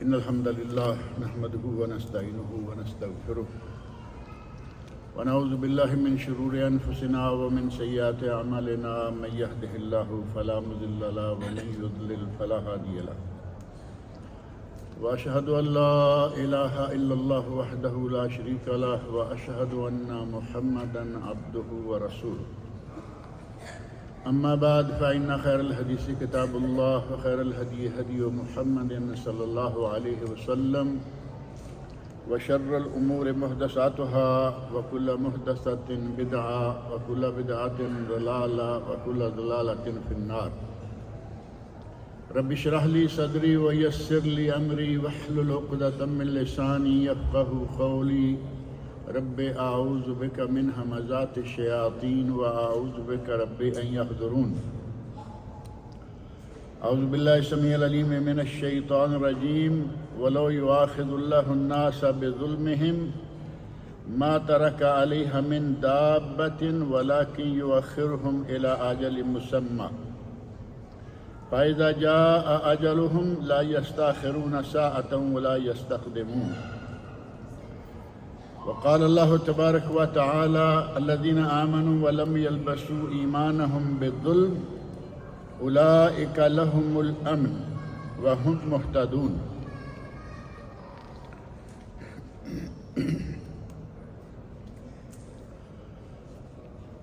إن الحمد لله نحمده ونستعينه ونستغفره ونعوذ بالله من شرور أنفسنا ومن سيئات أعمالنا من يهده الله فلا مضل له ومن يضلل فلا هادي له وأشهد أن لا إله إلا الله وحده لا شريك له وأشهد أن محمدا عبده ورسوله أما بعد فإن خير الحديث كتاب الله وخير الهدي هدي محمد صلى الله عليه وسلم وشر الأمور محدثاتها وكل محدثة بدعة وكل بدعة ضلالة وكل ضلالة في النار رب اشرح لي صدري ويسر لي أمري واحلل عقدة من لساني يفقهوا قولي رب أعوذ بك من همزات الشياطين وأعوذ بك رب أن يحضرون أعوذ بالله السميع العليم من الشيطان الرجيم ولو يؤاخذ الله الناس بظلمهم ما ترك عليها من دابة ولكن يؤخرهم إلى أجل مسمى فإذا جاء أجلهم لا يستأخرون ساعة ولا يستقدمون وقال الله تبارك وتعالى الذين آمنوا ولم يلبسوا إيمانهم بالظلم أولئك لهم الأمن وهم مهتدون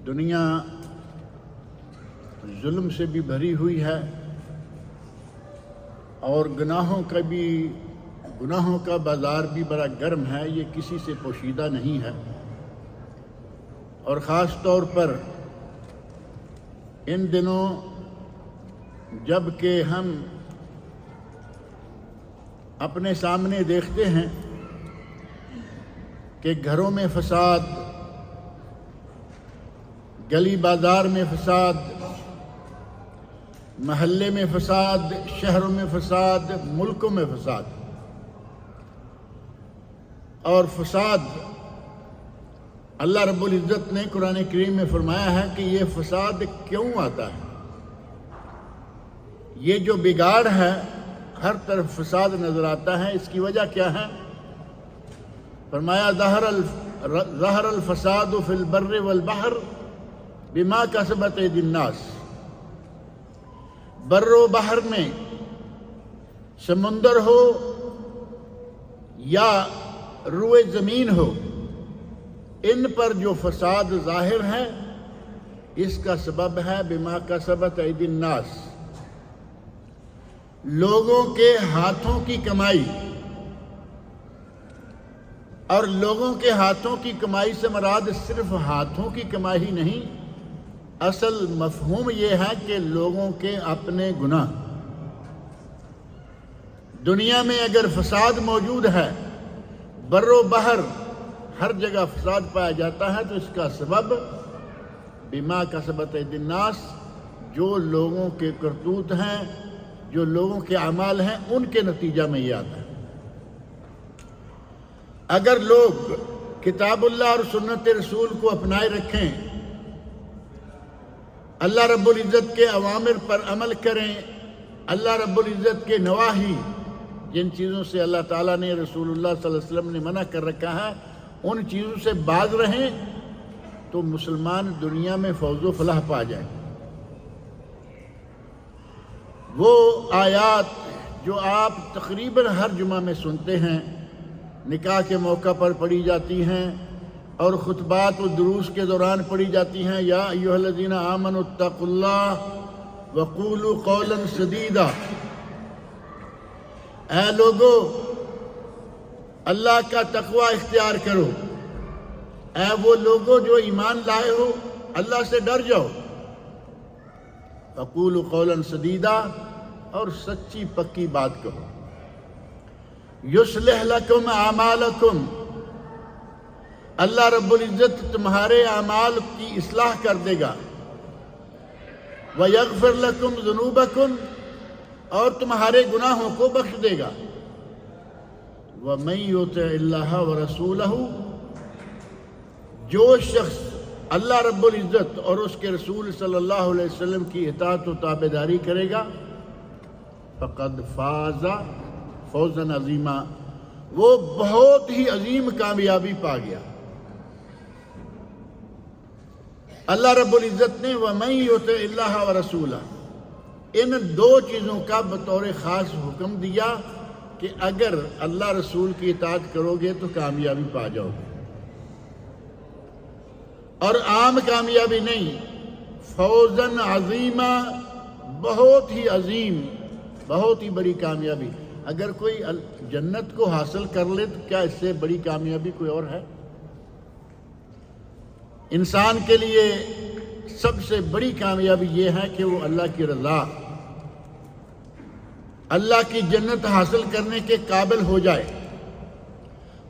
دنیا ظلم سے بھی بھری ہوئی ہے اور گناہوں کا بازار بھی بڑا گرم ہے، یہ کسی سے پوشیدہ نہیں ہے۔ اور خاص طور پر ان دنوں جب کہ ہم اپنے سامنے دیکھتے ہیں کہ گھروں میں فساد، گلی بازار میں فساد، محلے میں فساد، شہروں میں فساد، ملکوں میں فساد، اور فساد اللہ رب العزت نے قرآن کریم میں فرمایا ہے کہ یہ فساد کیوں آتا ہے، یہ جو بگاڑ ہے، ہر طرف فساد نظر آتا ہے، اس کی وجہ کیا ہے؟ فرمایا ظہر الفساد فی البر والبحر بما کسبت ایدی الناس، بر و بحر میں، سمندر ہو یا روئے زمین ہو، ان پر جو فساد ظاہر ہے اس کا سبب ہے بما کسبت ایدی الناس، لوگوں کے ہاتھوں کی کمائی۔ اور لوگوں کے ہاتھوں کی کمائی سے مراد صرف ہاتھوں کی کمائی نہیں، اصل مفہوم یہ ہے کہ لوگوں کے اپنے گناہ۔ دنیا میں اگر فساد موجود ہے، بر و بحر ہر جگہ فساد پایا جاتا ہے، تو اس کا سبب بما کسبت ایدی الناس، جو لوگوں کے کرتوت ہیں، جو لوگوں کے اعمال ہیں، ان کے نتیجہ میں یہ آتا ہے۔ اگر لوگ کتاب اللہ اور سنت رسول کو اپنائے رکھیں، اللہ رب العزت کے اوامر پر عمل کریں، اللہ رب العزت کے نواہی، جن چیزوں سے اللہ تعالیٰ نے، رسول اللہ صلی اللہ علیہ وسلم نے منع کر رکھا ہے، ان چیزوں سے باز رہیں، تو مسلمان دنیا میں فوز و فلاح پا جائیں۔ وہ آیات جو آپ تقریباً ہر جمعہ میں سنتے ہیں، نکاح کے موقع پر پڑھی جاتی ہیں اور خطبات و دروس کے دوران پڑھی جاتی ہیں، یا ایھا الذین آمنوا اتقوا اللہ وقولوا قولا سدیدا، اے لوگو اللہ کا تقوی اختیار کرو، اے وہ لوگو جو ایمان لائے ہو، اللہ سے ڈر جاؤ، وقولوا قولا سدیدا، اور سچی پکی بات کہو، یصلح لکم اعمالکم، اللہ رب العزت تمہارے اعمال کی اصلاح کر دے گا، ویغفر لکم ذنوبکم، اور تمہارے گناہوں کو بخش دے گا، ومن یطع اللہ ورسولہ، جو شخص اللہ رب العزت اور اس کے رسول صلی اللہ علیہ وسلم کی اطاعت و تابعداری کرے گا، فقد فاز فوزًا عظیما، وہ بہت ہی عظیم کامیابی پا گیا۔ اللہ رب العزت نے وَمَن يُطِعِ اللَّهَ وَرَسُولَهُ ان دو چیزوں کا بطور خاص حکم دیا کہ اگر اللہ رسول کی اطاعت کرو گے تو کامیابی پا جاؤ گے، اور عام کامیابی نہیں، فوزاً عظیما، بہت ہی عظیم، بہت ہی بڑی کامیابی۔ اگر کوئی جنت کو حاصل کر لے تو کیا اس سے بڑی کامیابی کوئی اور ہے؟ انسان کے لیے سب سے بڑی کامیابی یہ ہے کہ وہ اللہ کی رضا، اللہ کی جنت حاصل کرنے کے قابل ہو جائے۔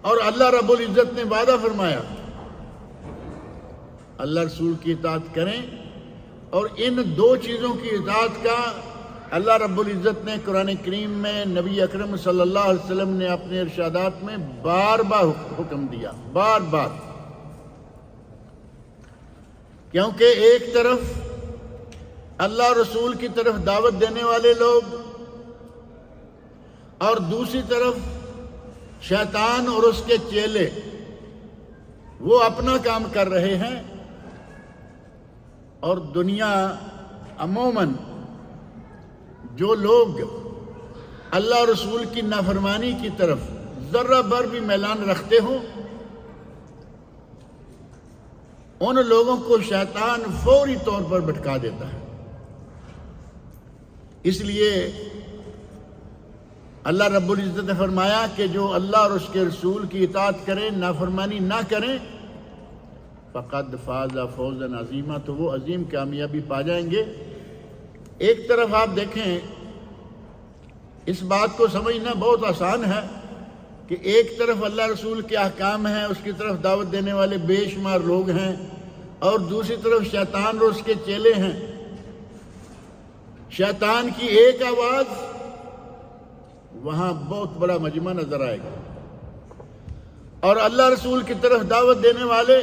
اور اللہ رب العزت نے وعدہ فرمایا اللہ رسول کی اطاعت کریں، اور ان دو چیزوں کی اطاعت کا اللہ رب العزت نے قرآن کریم میں نبی اکرم صلی اللہ علیہ وسلم نے اپنے ارشادات میں بار بار حکم دیا، بار بار، کیونکہ ایک طرف اللہ رسول کی طرف دعوت دینے والے لوگ، اور دوسری طرف شیطان اور اس کے چیلے، وہ اپنا کام کر رہے ہیں، اور دنیا عموماً جو لوگ اللہ رسول کی نافرمانی کی طرف ذرہ بھر بھی میلان رکھتے ہوں، ان لوگوں کو شیطان فوری طور پر بھٹکا دیتا ہے۔ اس لیے اللہ رب العزت نے فرمایا کہ جو اللہ اور اس کے رسول کی اطاعت کریں، نافرمانی نہ کریں، فقد فاز فوزا عظیما، تو وہ عظیم کامیابی پا جائیں گے۔ ایک طرف آپ دیکھیں، اس بات کو سمجھنا بہت آسان ہے کہ ایک طرف اللہ رسول کے احکام ہیں، اس کی طرف دعوت دینے والے بے شمار لوگ ہیں، اور دوسری طرف شیطان اور اس کے چیلے ہیں۔ شیطان کی ایک آواز، وہاں بہت بڑا مجمع نظر آئے گا، اور اللہ رسول کی طرف دعوت دینے والے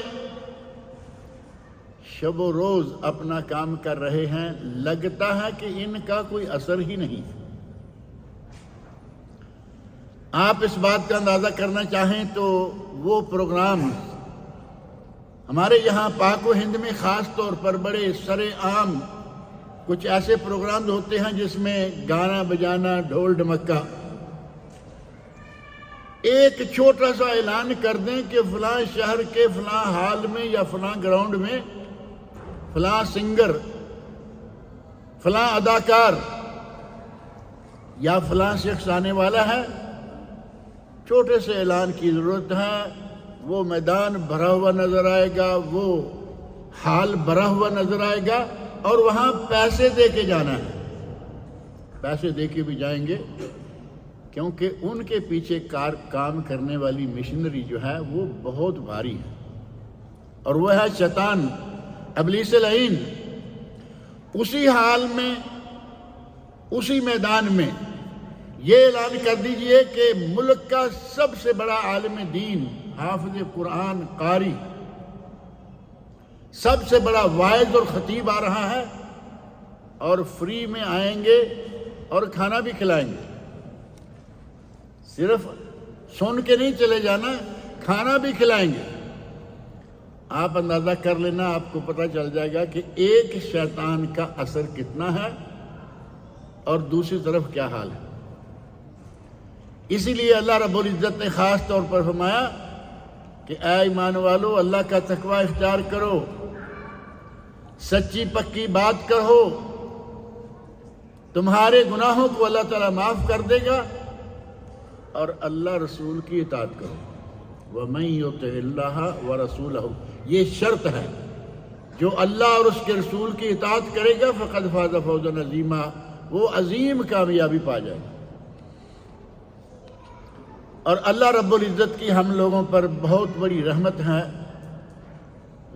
شب و روز اپنا کام کر رہے ہیں، لگتا ہے کہ ان کا کوئی اثر ہی نہیں۔ آپ اس بات کا اندازہ کرنا چاہیں تو وہ پروگرام ہمارے یہاں پاک و ہند میں خاص طور پر بڑے سر عام کچھ ایسے پروگرام ہوتے ہیں جس میں گانا بجانا، ڈھول ڈھمکا، ایک چھوٹا سا اعلان کر دیں کہ فلاں شہر کے فلاں ہال میں یا فلاں گراؤنڈ میں فلاں سنگر، فلاں اداکار یا فلاں شخص آنے والا ہے، چھوٹے سے اعلان کی ضرورت ہے، وہ میدان بھرا ہوا نظر آئے گا، وہ ہال بھرا ہوا نظر آئے گا، اور وہاں پیسے دے کے جانا ہے، پیسے دے کے بھی جائیں گے، کیونکہ ان کے پیچھے کام کرنے والی مشنری جو ہے وہ بہت بھاری ہے، اور وہ ہے شیطان، ابلیس لعین۔ اسی حال میں، اسی میدان میں یہ اعلان کر دیجئے کہ ملک کا سب سے بڑا عالم دین، حافظ قرآن، قاری، سب سے بڑا واعظ اور خطیب آ رہا ہے، اور فری میں آئیں گے اور کھانا بھی کھلائیں گے۔ صرف سن کے نہیں چلے جانا، کھانا بھی کھلائیں گے۔ آپ اندازہ کر لینا، آپ کو پتہ چل جائے گا کہ ایک شیطان کا اثر کتنا ہے اور دوسری طرف کیا حال ہے۔ اسی لیے اللہ رب العزت نے خاص طور پر فرمایا کہ اے ایمان والو، اللہ کا تقوی اختیار کرو، سچی پکی بات کرو، تمہارے گناہوں کو اللہ تعالیٰ معاف کر دے گا، اور اللہ رسول کی اطاعت کرو۔ وَمَن يُطِعِ اللَّهَ وَرَسُولَهُ، یہ شرط ہے، جو اللہ اور اس کے رسول کی اطاعت کرے گا فقد فاز فوزا عظیما، وہ عظیم کامیابی پا جائے گا۔ اور اللہ رب العزت کی ہم لوگوں پر بہت بڑی رحمت ہے،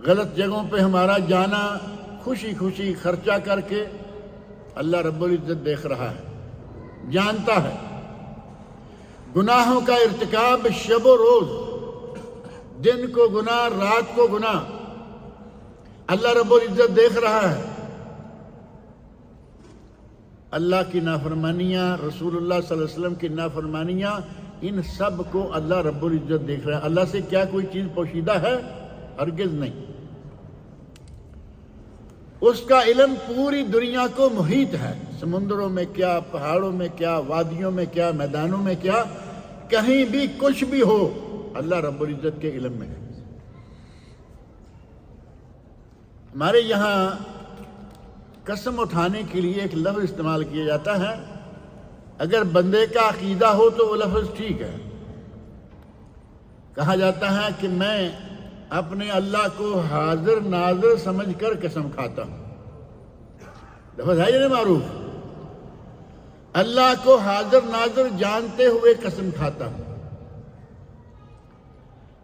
غلط جگہوں پہ ہمارا جانا خوشی خوشی خرچہ کر کے اللہ رب العزت دیکھ رہا ہے، جانتا ہے۔ گناہوں کا ارتکاب شب و روز، دن کو گناہ، رات کو گناہ، اللہ رب العزت دیکھ رہا ہے۔ اللہ کی نافرمانیاں، رسول اللہ صلی اللہ علیہ وسلم کی نافرمانیاں، ان سب کو اللہ رب العزت دیکھ رہا ہے۔ اللہ سے کیا کوئی چیز پوشیدہ ہے؟ ہرگز نہیں۔ اس کا علم پوری دنیا کو محیط ہے، سمندروں میں کیا، پہاڑوں میں کیا، وادیوں میں کیا، میدانوں میں کیا، کہیں بھی کچھ بھی ہو اللہ رب العزت کے علم میں ہے۔ ہمارے یہاں قسم اٹھانے کے لیے ایک لفظ استعمال کیا جاتا ہے، اگر بندے کا عقیدہ ہو تو وہ لفظ ٹھیک ہے۔ کہا جاتا ہے کہ میں اپنے اللہ کو حاضر ناظر سمجھ کر قسم کھاتا ہوں، لفظ ہے یہ نہیں معروف، اللہ کو حاضر ناظر جانتے ہوئے قسم کھاتا ہوں۔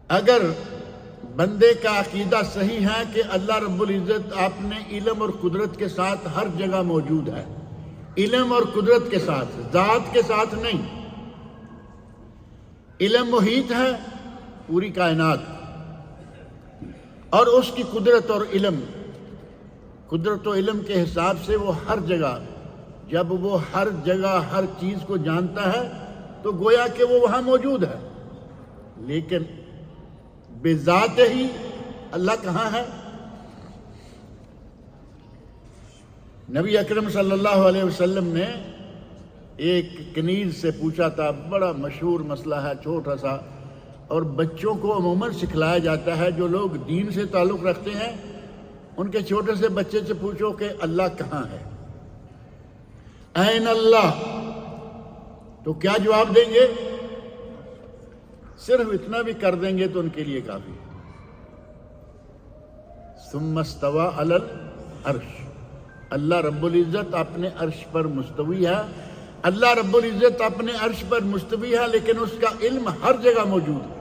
اگر بندے کا عقیدہ صحیح ہے کہ اللہ رب العزت اپنے علم اور قدرت کے ساتھ ہر جگہ موجود ہے، علم اور قدرت کے ساتھ، ذات کے ساتھ نہیں، علم محیط ہے پوری کائنات، اور اس کی قدرت اور علم، قدرت و علم کے حساب سے وہ ہر جگہ، جب وہ ہر جگہ ہر چیز کو جانتا ہے تو گویا کہ وہ وہاں موجود ہے، لیکن بذات ہی اللہ کہاں ہے؟ نبی اکرم صلی اللہ علیہ وسلم نے ایک کنیز سے پوچھا تھا، بڑا مشہور مسئلہ ہے، چھوٹا سا، اور بچوں کو عموماً سکھلایا جاتا ہے، جو لوگ دین سے تعلق رکھتے ہیں ان کے چھوٹے سے بچے سے پوچھو کہ اللہ کہاں ہے، این اللہ، تو کیا جواب دیں گے؟ صرف اتنا بھی کر دیں گے تو ان کے لیے کافی۔ ثم استوى علی العرش، اللہ رب العزت اپنے عرش پر مستوی ہے، اللہ رب العزت اپنے عرش پر مستوی ہے، لیکن اس کا علم ہر جگہ موجود ہے۔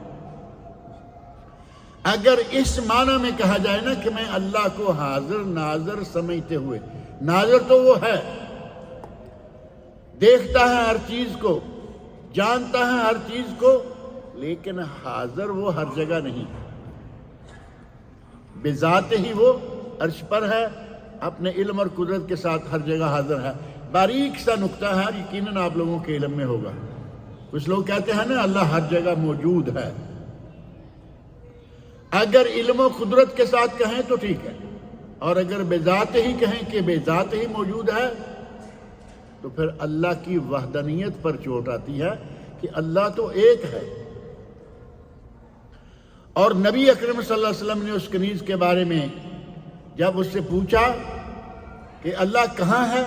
اگر اس معنی میں کہا جائے نا کہ میں اللہ کو حاضر ناظر سمجھتے ہوئے، ناظر تو وہ ہے، دیکھتا ہے ہر چیز کو، جانتا ہے ہر چیز کو، لیکن حاضر وہ ہر جگہ نہیں، بذات ہی وہ عرش پر ہے، اپنے علم اور قدرت کے ساتھ ہر جگہ حاضر ہے۔ باریک سا نقطہ ہے، یقیناً آپ لوگوں کے علم میں ہوگا، کچھ لوگ کہتے ہیں نا اللہ ہر جگہ موجود ہے، اگر علم و قدرت کے ساتھ کہیں تو ٹھیک ہے، اور اگر بذات ہی کہیں کہ بذات ہی موجود ہے تو پھر اللہ کی وحدانیت پر چوٹ آتی ہے کہ اللہ تو ایک ہے۔ اور نبی اکرم صلی اللہ علیہ وسلم نے اس کنیز کے بارے میں جب اس سے پوچھا کہ اللہ کہاں ہے،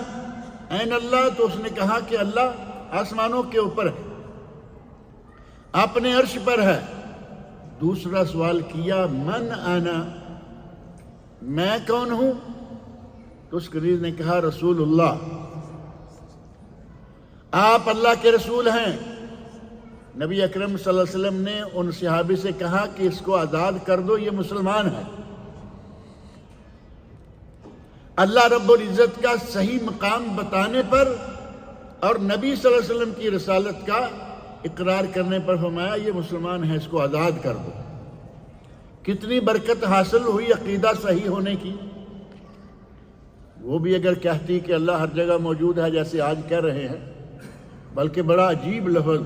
این اللہ، تو اس نے کہا کہ اللہ آسمانوں کے اوپر ہے، اپنے عرش پر ہے۔ دوسرا سوال کیا، من انا، میں کون ہوں؟ تو اس کنیز نے کہا رسول اللہ، آپ اللہ کے رسول ہیں۔ نبی اکرم صلی اللہ علیہ وسلم نے ان صحابی سے کہا کہ اس کو آزاد کر دو، یہ مسلمان ہے۔ اللہ رب العزت کا صحیح مقام بتانے پر اور نبی صلی اللہ علیہ وسلم کی رسالت کا اقرار کرنے پر فرمایا یہ مسلمان ہے، اس کو آزاد کر دو۔ کتنی برکت حاصل ہوئی عقیدہ صحیح ہونے کی۔ وہ بھی اگر کہتی کہ اللہ ہر جگہ موجود ہے جیسے آج کہہ رہے ہیں، بلکہ بڑا عجیب لفظ،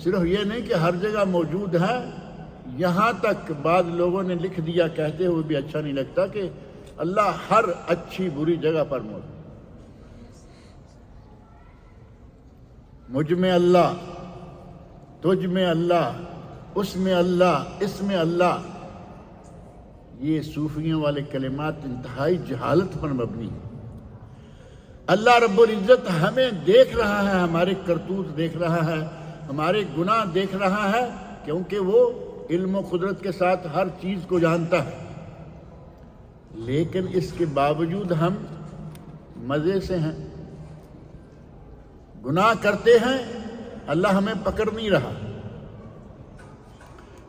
صرف یہ نہیں کہ ہر جگہ موجود ہے، یہاں تک بعض لوگوں نے لکھ دیا، کہتے ہوئے بھی اچھا نہیں لگتا، کہ اللہ ہر اچھی بری جگہ پر موجود، مجھ میں اللہ، تجھ میں اللہ، اس میں اللہ، اس میں اللہ۔ یہ صوفیوں والے کلمات انتہائی جہالت پر مبنی ہیں۔ اللہ رب العزت ہمیں دیکھ رہا ہے، ہمارے کرتوت دیکھ رہا ہے، ہمارے گناہ دیکھ رہا ہے، کیونکہ وہ علم و قدرت کے ساتھ ہر چیز کو جانتا ہے، لیکن اس کے باوجود ہم مزے سے ہیں، گناہ کرتے ہیں، اللہ ہمیں پکڑ نہیں رہا۔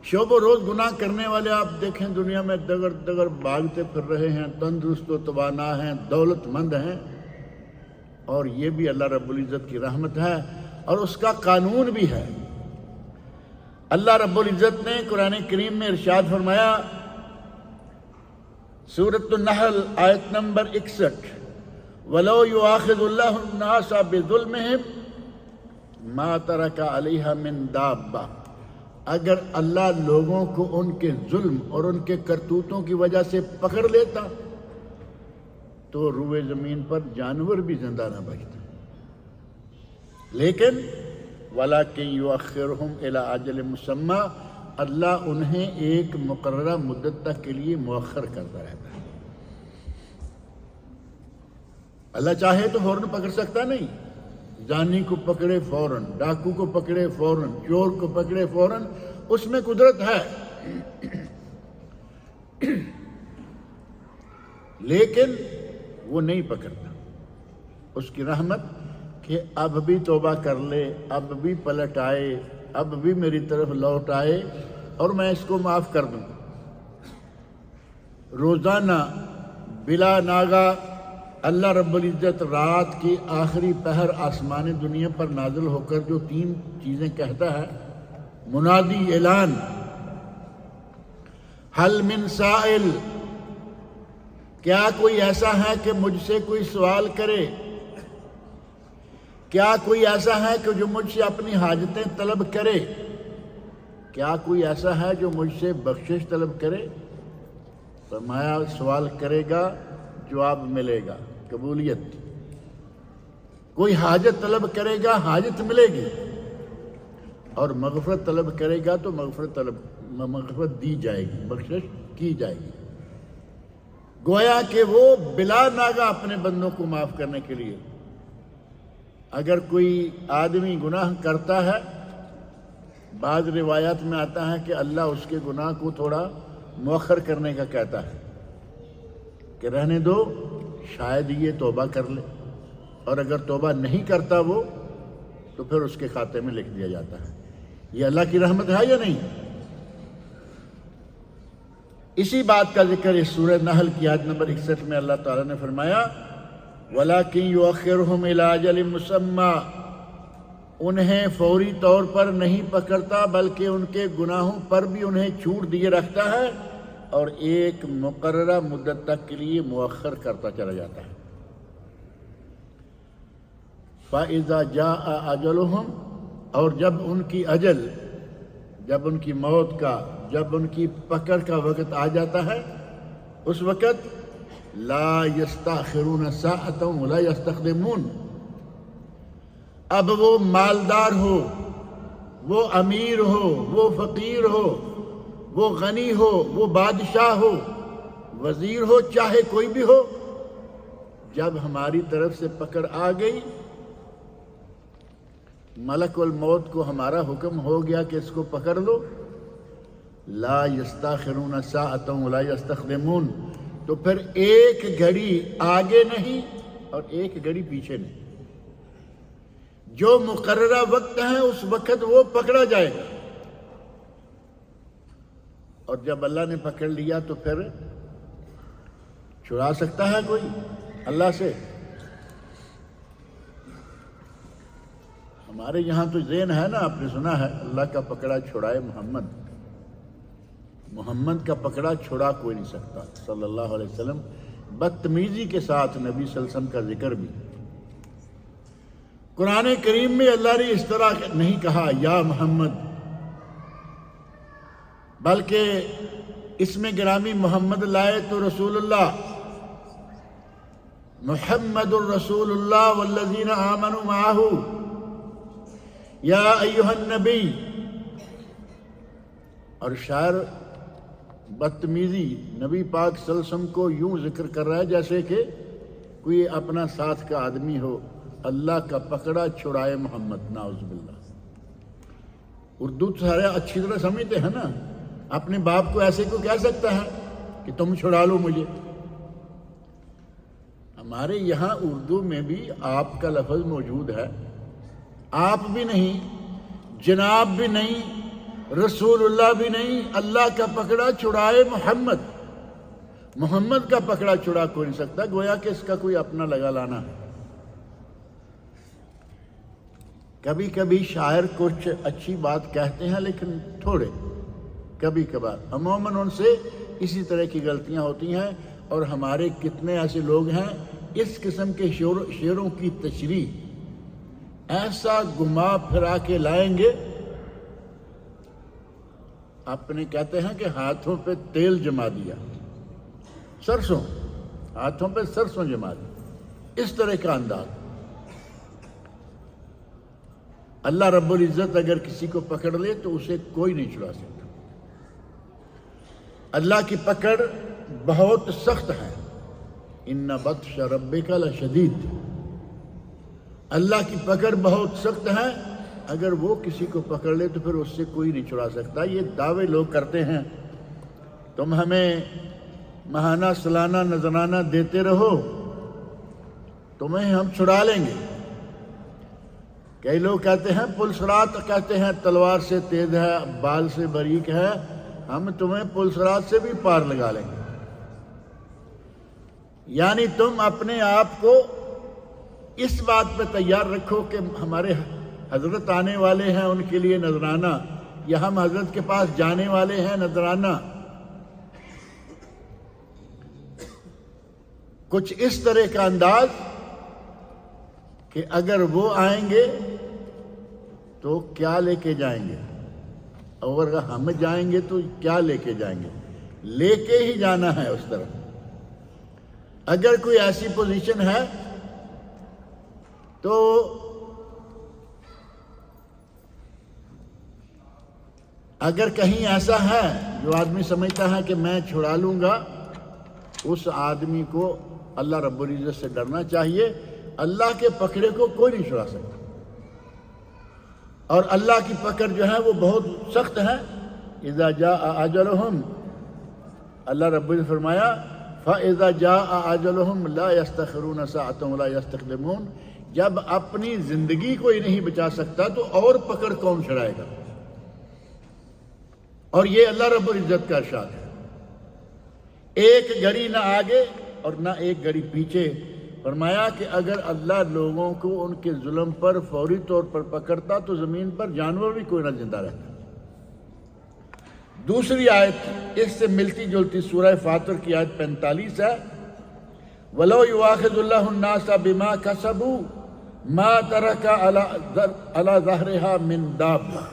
شب و روز گناہ کرنے والے آپ دیکھیں دنیا میں دگر دگر بھاگتے پھر رہے ہیں، تندرست و توانا ہیں، دولت مند ہیں، اور یہ بھی اللہ رب العزت کی رحمت ہے اور اس کا قانون بھی ہے۔ اللہ رب العزت نے قرآن کریم میں ارشاد فرمایا، سورۃ النحل آیت نمبر 61، وَلَوْ يُؤَاخِذُ اللَّهُ النَّاسَ بِظُلْمِهِمْ مَا تَرَكَ عَلَيْهَا مِن دَابَّةٍ، اگر اللہ لوگوں کو ان کے ظلم اور ان کے کرتوتوں کی وجہ سے پکڑ لیتا تو روئے زمین پر جانور بھی زندہ نہ بچتے، لیکن وَلَٰكِن يُؤَخِّرُهُمْ إِلَىٰ أَجَلٍ مُّسَمًّى، اللہ انہیں ایک مقررہ مدت تک کے لیے مؤخر کرتا رہتا ہے۔ اللہ چاہے تو فوراً پکڑ سکتا نہیں، زانی کو پکڑے فوراً، ڈاکو کو پکڑے فوراً، چور کو پکڑے فوراً، اس میں قدرت ہے، لیکن وہ نہیں پکڑتا۔ اس کی رحمت کہ اب بھی توبہ کر لے، اب بھی پلٹ آئے، اب بھی میری طرف لوٹ آئے اور میں اس کو معاف کر دوں۔ روزانہ بلا ناغہ اللہ رب العزت رات کی آخری پہر آسمان دنیا پر نازل ہو کر جو 3 چیزیں کہتا ہے، منادی اعلان، حل من سائل، کیا کوئی ایسا ہے کہ مجھ سے کوئی سوال کرے، کیا کوئی ایسا ہے کہ جو مجھ سے اپنی حاجتیں طلب کرے، کیا کوئی ایسا ہے جو مجھ سے بخشش طلب کرے؟ فرمایا سوال کرے گا جواب ملے گا، قبولیت۔ کوئی حاجت طلب کرے گا حاجت ملے گی، اور مغفرت طلب کرے گا تو مغفرت دی جائے گی، بخشش کی جائے گی۔ گویا کہ وہ بلا ناغہ اپنے بندوں کو معاف کرنے کے لیے، اگر کوئی آدمی گناہ کرتا ہے، بعض روایات میں آتا ہے کہ اللہ اس کے گناہ کو تھوڑا مؤخر کرنے کا کہتا ہے کہ رہنے دو، شاید یہ توبہ کر لے، اور اگر توبہ نہیں کرتا وہ تو پھر اس کے کھاتے میں لکھ دیا جاتا ہے۔ یہ اللہ کی رحمت ہے یا نہیں؟ اسی بات کا ذکر اس سورہ نحل کی آیت نمبر 61 میں اللہ تعالیٰ نے فرمایا وَلَٰكِن يُؤَخِّرُهُمْ إِلَىٰ أَجَلٍ مُّسَمًّى، انہیں فوری طور پر نہیں پکڑتا بلکہ ان کے گناہوں پر بھی انہیں چھوٹ دیے رکھتا ہے، اور ایک مقررہ مدت تک کے لیے مؤخر کرتا چلا جاتا ہے۔ فَإِذَا جَاءَ أَجَلُهُمْ، اور جب ان کی اجل، جب ان کی موت کا، جب ان کی پکڑ کا وقت آ جاتا ہے، اس وقت لا يستأخرون ساعة ولا يستقدمون، اب وہ مالدار ہو، وہ امیر ہو، وہ فقیر ہو، وہ غنی ہو، وہ بادشاہ ہو، وزیر ہو، چاہے کوئی بھی ہو، جب ہماری طرف سے پکڑ آ گئی، ملک الموت کو ہمارا حکم ہو گیا کہ اس کو پکڑ لو، لا يستأخرون ساعة ولا يستقدمون، تو پھر ایک گھڑی آگے نہیں اور ایک گھڑی پیچھے نہیں، جو مقررہ وقت ہے اس وقت وہ پکڑا جائے گا، اور جب اللہ نے پکڑ لیا تو پھر چھڑا سکتا ہے کوئی اللہ سے؟ ہمارے یہاں تو ذہن ہے نا، آپ نے سنا ہے اللہ کا پکڑا چھڑائے محمد، محمد کا پکڑا چھڑا کوئی نہیں سکتا صلی اللہ علیہ وسلم۔ بدتمیزی کے ساتھ نبی صلی اللہ علیہ وسلم کا ذکر بھی قرآن کریم میں اللہ نے اس طرح نہیں کہا یا محمد، بلکہ اس میں گرامی محمد لائے تو رسول اللہ، محمد الرسول اللہ والذین آمنوا معہ یا ایہا النبی، اور شاعر بدتمیزی نبی پاک صلی اللہ علیہ وسلم کو یوں ذکر کر رہا ہے جیسے کہ کوئی اپنا ساتھ کا آدمی ہو، اللہ کا پکڑا چھڑائے محمد، نعوذ باللہ۔ اردو تو سارے اچھی طرح سمجھتے ہیں نا، اپنے باپ کو ایسے کو کہہ سکتا ہے کہ تم چھڑا لو مجھے؟ ہمارے یہاں اردو میں بھی آپ کا لفظ موجود ہے، آپ بھی نہیں، جناب بھی نہیں، رسول اللہ بھی نہیں، اللہ کا پکڑا چھڑائے محمد، محمد کا پکڑا چھڑا کوئی نہیں سکتا، گویا کہ اس کا کوئی اپنا لگا لانا ہے۔ کبھی کبھی شاعر کچھ اچھی بات کہتے ہیں لیکن تھوڑے، کبھی کبھار، عموماً ان سے اسی طرح کی غلطیاں ہوتی ہیں، اور ہمارے کتنے ایسے لوگ ہیں اس قسم کے شعروں کی تشریح ایسا گھما پھرا کے لائیں گے، اپنے کہتے ہیں کہ ہاتھوں پہ تیل جما دیا، سرسوں، ہاتھوں پہ سرسوں جما دی، اس طرح کا انداز۔ اللہ رب العزت اگر کسی کو پکڑ لے تو اسے کوئی نہیں چھڑا سکتا۔ اللہ کی پکڑ بہت سخت ہے، ان بطش ربک لشدید، اللہ کی پکڑ بہت سخت ہے، اگر وہ کسی کو پکڑ لے تو پھر اس سے کوئی نہیں چھڑا سکتا۔ یہ دعوے لوگ کرتے ہیں تم ہمیں ماہانہ سالانہ نذرانہ دیتے رہو، تمہیں ہم چھڑا لیں گے۔ کئی لوگ کہتے ہیں پلسرات، کہتے ہیں تلوار سے تیز ہے، بال سے باریک ہے، ہم تمہیں پلسرات سے بھی پار لگا لیں گے۔ یعنی تم اپنے آپ کو اس بات پہ تیار رکھو کہ ہمارے حضرت آنے والے ہیں، ان کے لیے نذرانہ، یا ہم حضرت کے پاس جانے والے ہیں نذرانہ۔ کچھ اس طرح کا انداز کہ اگر وہ آئیں گے تو کیا لے کے جائیں گے، اور اگر ہم جائیں گے تو کیا لے کے جائیں گے، لے کے ہی جانا ہے اس طرف۔ اگر کوئی ایسی پوزیشن ہے تو اگر کہیں ایسا ہے جو آدمی سمجھتا ہے کہ میں چھڑا لوں گا، اس آدمی کو اللہ رب العزت سے ڈرنا چاہیے۔ اللہ کے پکڑے کو کوئی نہیں چھڑا سکتا، اور اللہ کی پکڑ جو ہے وہ بہت سخت ہے۔ اذا جاء اجلهم، اللہ رب العزت فرمایا فاذا جاء اجلهم لا يستخرون ساعة ولا يستقدمون، جب اپنی زندگی کوئی نہیں بچا سکتا تو اور پکڑ کون چھڑائے گا؟ اور یہ اللہ رب العزت کا ارشاد ہے، ایک گھڑی نہ آگے اور نہ ایک گھڑی پیچھے۔ فرمایا کہ اگر اللہ لوگوں کو ان کے ظلم پر فوری طور پر پکڑتا تو زمین پر جانور بھی کوئی نہ زندہ رہتا۔ دوسری آیت اس سے ملتی جلتی سورہ فاطر کی آیت 45 ہے، وَلَوْ يُؤَاخِذُ اللَّهُ النَّاسَ بِمَا كَسَبُوا مَا تَرَكَ عَلَى ظَهْرِهَا مِن دَابَّةٍ۔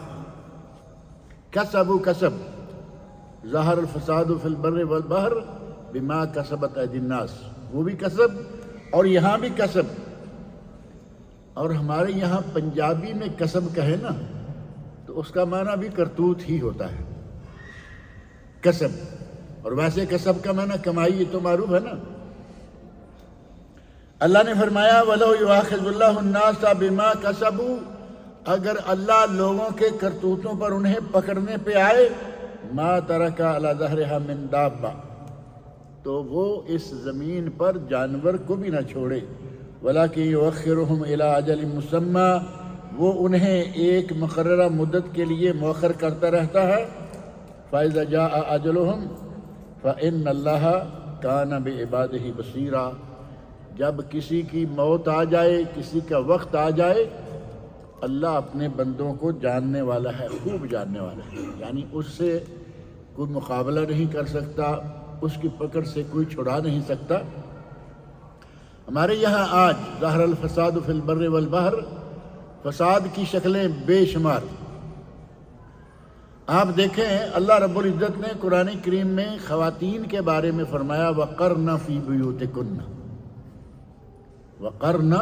کسبوا کسب، ظہر الفساد فی البر والبحر بما کسبت ایدی الناس، وہ بھی کسب اور یہاں بھی کسب۔ اور ہمارے یہاں پنجابی میں کسب کہے نا تو اس کا معنی بھی کرتوت ہی ہوتا ہے، کسب۔ اور ویسے کسب کا معنی کمائی، یہ تو معروف ہے نا۔ اللہ نے فرمایا وَلَوْ يُؤَاخِذُ اللَّهُ النَّاسَ بِمَا كَسَبُوا، اگر اللہ لوگوں کے کرتوتوں پر انہیں پکڑنے پہ آئے، مَا تَرَكَ عَلَى ظَهْرِهَا مِن دَابَّةٍ، تو وہ اس زمین پر جانور کو بھی نہ چھوڑے، وَلَكِنْ يُؤَخِّرُهُمْ إِلَىٰ أَجَلٍ مُّسَمًّى، وہ انہیں ایک مقررہ مدت کے لیے مؤخر کرتا رہتا ہے۔ فَإِذَا جَاءَ أَجَلُهُمْ فَإِنَّ اللَّهَ كَانَ بِعِبَادِهِ بَصِيرًا، جب کسی کی موت آ جائے، کسی کا وقت آ جائے، اللہ اپنے بندوں کو جاننے والا ہے، خوب جاننے والا ہے، یعنی اس سے کوئی مقابلہ نہیں کر سکتا، اس کی پکڑ سے کوئی چھڑا نہیں سکتا۔ ہمارے یہاں آج ظہر الفساد فی البر والبحر، فساد کی شکلیں بے شمار۔ آپ دیکھیں اللہ رب العزت نے قرآن کریم میں خواتین کے بارے میں فرمایا وَقَرْنَ فِي بُيُوتِكُنَّ، وَقَرْنَ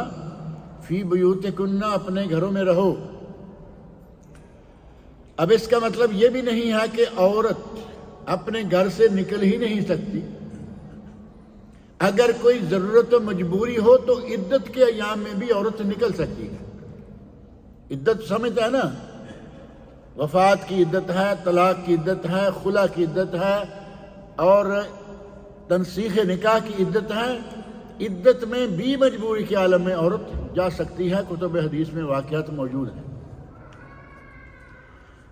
فِي بُيُوتِكُنَّ، اپنے گھروں میں رہو۔ اب اس کا مطلب یہ بھی نہیں ہے کہ عورت اپنے گھر سے نکل ہی نہیں سکتی۔ اگر کوئی ضرورت و مجبوری ہو تو عدت کے ایام میں بھی عورت نکل سکتی ہے۔ عدت سمجھتا ہے نا، وفات کی عدت ہے، طلاق کی عدت ہے، خلا کی عدت ہے، اور تنسیخ نکاح کی عدت ہے۔ عدت میں بھی مجبوری کے عالم میں عورت جا سکتی ہے، کتب حدیث میں واقعات موجود ہیں۔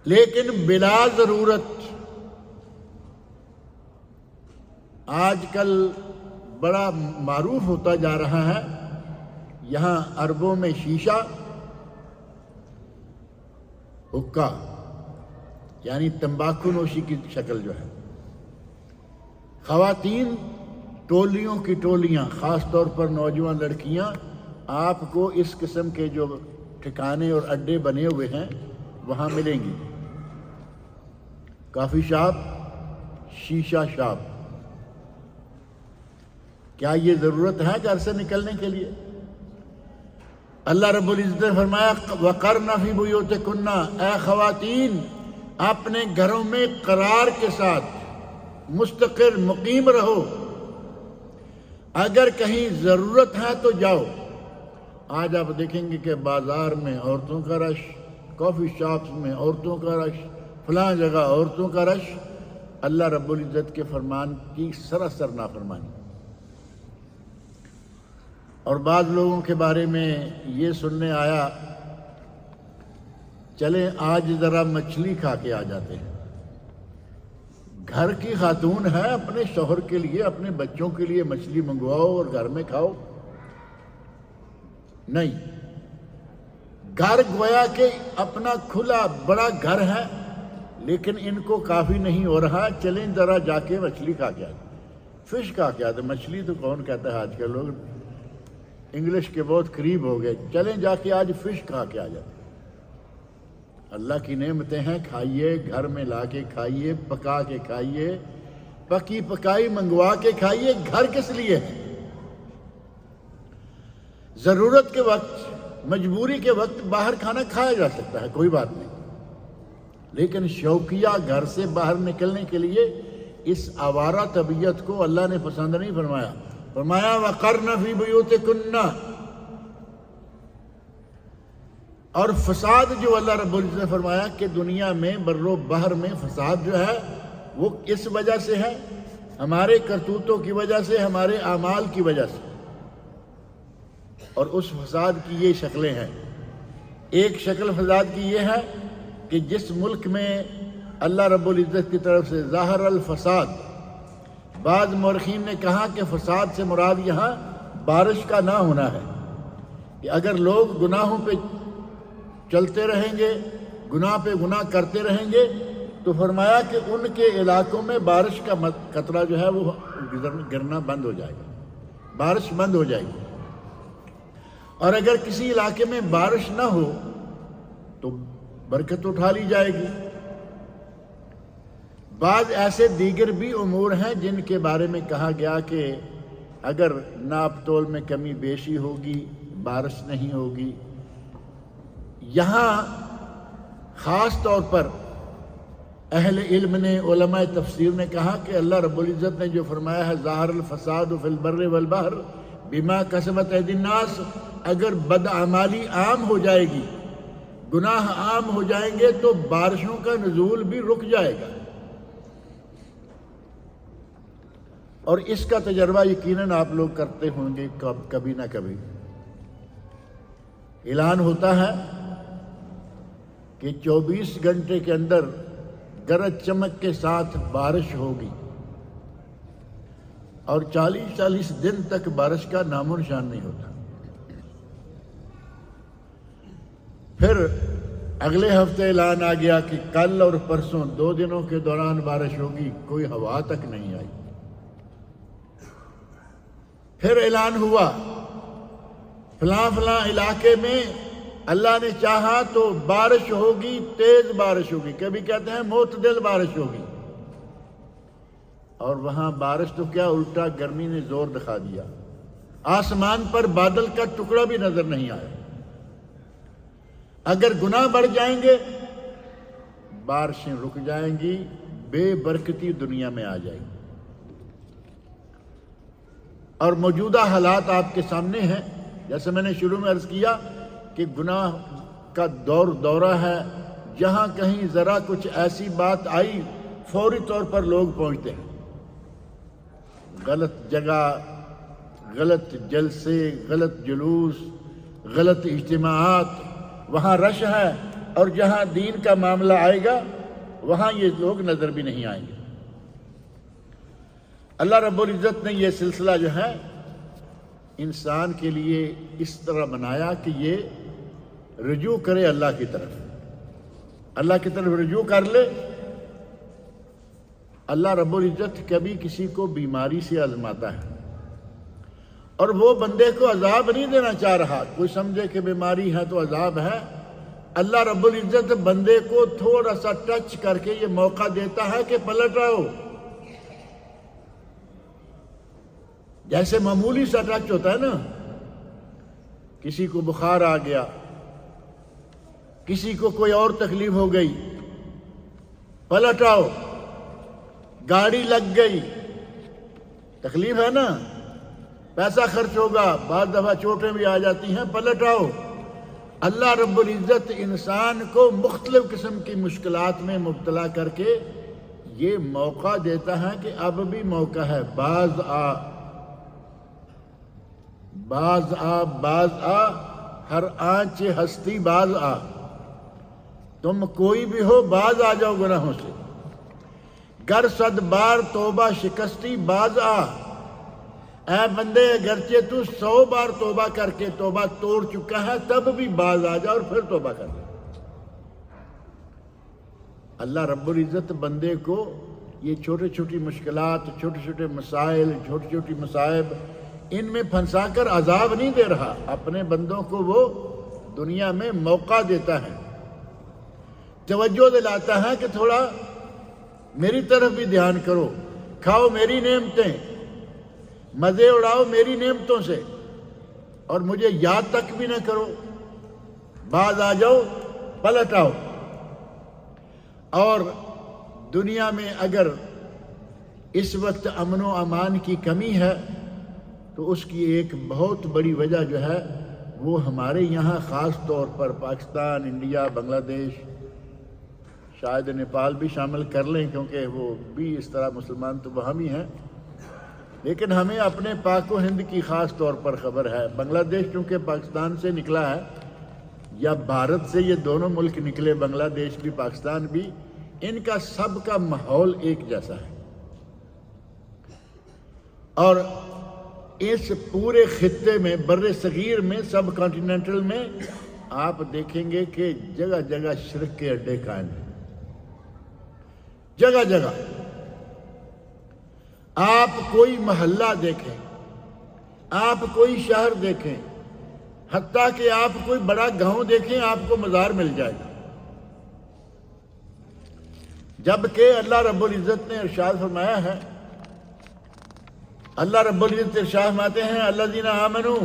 لیکن بلا ضرورت آج کل بڑا معروف ہوتا جا رہا ہے، یہاں عربوں میں شیشہ، حکا یعنی تمباکو نوشی کی شکل جو ہے، خواتین ٹولیوں کی ٹولیاں، خاص طور پر نوجوان لڑکیاں آپ کو اس قسم کے جو ٹھکانے اور اڈے بنے ہوئے ہیں وہاں ملیں گی۔ کافی شاپ، شیشہ شاپ، کیا یہ ضرورت ہے گھر سے نکلنے کے لیے؟ اللہ رب العزت نے فرمایا وَقَرْنَ فِي بُيُوتِكُنَّ، اے خواتین اپنے گھروں میں قرار کے ساتھ مستقر مقیم رہو، اگر کہیں ضرورت ہے تو جاؤ۔ آج آپ دیکھیں گے کہ بازار میں عورتوں کا رش، کافی شاپس میں عورتوں کا رش، فلاں جگہ عورتوں کا رش، اللہ رب العزت کے فرمان کی سراسر نافرمانی۔ اور بعض لوگوں کے بارے میں یہ سننے آیا چلیں آج ذرا مچھلی کھا کے آ جاتے ہیں۔ گھر کی خاتون ہے، اپنے شوہر کے لیے اپنے بچوں کے لیے مچھلی منگواؤ اور گھر میں کھاؤ، نہیں، گھر گویا کہ اپنا کھلا بڑا گھر ہے لیکن ان کو کافی نہیں ہو رہا، چلیں ذرا جا کے مچھلی کھا کے آتے، فش کھا کے آتے۔ مچھلی تو کون کہتا ہے، آج کل لوگ انگلش کے بہت قریب ہو گئے، چلیں جا کے آج فش کھا کے آ جاتے۔ اللہ کی نعمتیں ہیں، کھائیے، گھر میں لا کے کھائیے، پکا کے کھائیے، پکی پکائی منگوا کے کھائیے۔ گھر کس لیے ہے؟ ضرورت کے وقت، مجبوری کے وقت باہر کھانا کھایا جا سکتا ہے، کوئی بات نہیں، لیکن شوقیہ گھر سے باہر نکلنے کے لیے اس آوارہ طبیعت کو اللہ نے پسند نہیں فرمایا۔ فرمایا وَقَرْنَ فِي بُيُوتِكُنَّ۔ اور فساد جو اللہ رب العزت نے فرمایا کہ دنیا میں بر و بحر میں فساد جو ہے وہ اس وجہ سے ہے، ہمارے کرتوتوں کی وجہ سے، ہمارے اعمال کی وجہ سے۔ اور اس فساد کی یہ شکلیں ہیں۔ ایک شکل فساد کی یہ ہے کہ جس ملک میں اللہ رب العزت کی طرف سے ظاہر الفساد، بعض مورخین نے کہا کہ فساد سے مراد یہاں بارش کا نہ ہونا ہے، کہ اگر لوگ گناہوں پہ چلتے رہیں گے، گناہ پہ گناہ کرتے رہیں گے، تو فرمایا کہ ان کے علاقوں میں بارش کا قطرہ جو ہے وہ گرنا بند ہو جائے گا، بارش بند ہو جائے گی۔ اور اگر کسی علاقے میں بارش نہ ہو تو برکت اٹھا لی جائے گی۔ بعض ایسے دیگر بھی امور ہیں جن کے بارے میں کہا گیا کہ اگر ناپ تول میں کمی بیشی ہوگی، بارش نہیں ہوگی۔ یہاں خاص طور پر اہل علم نے، علماء تفسیر نے کہا کہ اللہ رب العزت نے جو فرمایا ہے ظاہر الفساد فی البر والبحر بما کسبت ایدی الناس، اگر بدعمالی عام ہو جائے گی، گناہ عام ہو جائیں گے تو بارشوں کا نزول بھی رک جائے گا۔ اور اس کا تجربہ یقیناً آپ لوگ کرتے ہوں گے کبھی نہ کبھی۔ اعلان ہوتا ہے کہ 24 گھنٹے کے اندر گرج چمک کے ساتھ بارش ہوگی، اور 40 دن تک بارش کا نام و نشان نہیں ہوتا۔ پھر اگلے ہفتے اعلان آ گیا کہ کل اور پرسوں 2 دنوں کے دوران بارش ہوگی، کوئی ہوا تک نہیں آئی۔ پھر اعلان ہوا فلاں فلاں علاقے میں اللہ نے چاہا تو بارش ہوگی، تیز بارش ہوگی، کبھی کہتے ہیں معتدل بارش ہوگی، اور وہاں بارش تو کیا، الٹا گرمی نے زور دکھا دیا، آسمان پر بادل کا ٹکڑا بھی نظر نہیں آیا۔ اگر گناہ بڑھ جائیں گے بارشیں رک جائیں گی، بے برکتی دنیا میں آ جائے گی۔ اور موجودہ حالات آپ کے سامنے ہیں، جیسے میں نے شروع میں عرض کیا کہ گناہ کا دورہ ہے، جہاں کہیں ذرا کچھ ایسی بات آئی فوری طور پر لوگ پہنچتے ہیں، غلط جگہ، غلط جلسے، غلط جلوس، غلط اجتماعات، وہاں رش ہے، اور جہاں دین کا معاملہ آئے گا وہاں یہ لوگ نظر بھی نہیں آئیں گے۔ اللہ رب العزت نے یہ سلسلہ جو ہے انسان کے لیے اس طرح بنایا کہ یہ رجوع کرے اللہ کی طرف، اللہ کی طرف رجوع کر لے۔ اللہ رب العزت کبھی کسی کو بیماری سے آزماتا ہے، اور وہ بندے کو عذاب نہیں دینا چاہ رہا. کوئی سمجھے کہ بیماری ہے تو عذاب ہے. اللہ رب العزت بندے کو تھوڑا سا ٹچ کر کے یہ موقع دیتا ہے کہ پلٹ آؤ. جیسے معمولی سا ٹچ ہوتا ہے نا، کسی کو بخار آ گیا، کسی کو کوئی اور تکلیف ہو گئی، پلٹ آؤ. گاڑی لگ گئی، تکلیف ہے نا، پیسہ خرچ ہوگا، بعض دفعہ چوٹیں بھی آ جاتی ہیں، پلٹ آؤ. اللہ رب العزت انسان کو مختلف قسم کی مشکلات میں مبتلا کر کے یہ موقع دیتا ہے کہ اب بھی موقع ہے، باز آ، باز آ، باز آ، ہر آنچ ہستی باز آ. تم کوئی بھی ہو باز آ جاؤ گناہوں سے. گر صد بار توبہ شکستی باز آ. اے بندے اگرچہ تو 100 بار توبہ کر کے توبہ توڑ چکا ہے تب بھی باز آ جا اور پھر توبہ کر لے. اللہ رب العزت بندے کو یہ چھوٹی چھوٹی مشکلات، چھوٹے چھوٹے مسائل، چھوٹی چھوٹی مصائب، ان میں پھنسا کر عذاب نہیں دے رہا. اپنے بندوں کو وہ دنیا میں موقع دیتا ہے، توجہ دلاتا ہے کہ تھوڑا میری طرف بھی دھیان کرو، کھاؤ میری نعمتیں، مزے اڑاؤ میری نعمتوں سے، اور مجھے یاد تک بھی نہ کرو. باز آ جاؤ، پلٹ آؤ. اور دنیا میں اگر اس وقت امن و امان کی کمی ہے تو اس کی ایک بہت بڑی وجہ جو ہے وہ ہمارے یہاں خاص طور پر پاکستان، انڈیا، بنگلہ دیش، شاید نیپال بھی شامل کر لیں کیونکہ وہ بھی اس طرح مسلمان تو وہاں بھی ہیں، لیکن ہمیں اپنے پاک و ہند کی خاص طور پر خبر ہے. بنگلہ دیش چونکہ پاکستان سے نکلا ہے یا بھارت سے، یہ دونوں ملک نکلے، بنگلہ دیش بھی پاکستان بھی، ان کا سب کا ماحول ایک جیسا ہے. اور اس پورے خطے میں، بر صغیر میں، سب کانٹیننٹل میں آپ دیکھیں گے کہ جگہ جگہ شرک کے اڈے قائم ہیں، جگہ جگہ. آپ کوئی محلہ دیکھیں، آپ کوئی شہر دیکھیں، حتیٰ کہ آپ کوئی بڑا گاؤں دیکھیں، آپ کو مزار مل جائے گا. جبکہ اللہ رب العزت نے ارشاد فرمایا ہے، اللہ رب العزت ارشاد فرماتے ہیں الذین آمنوا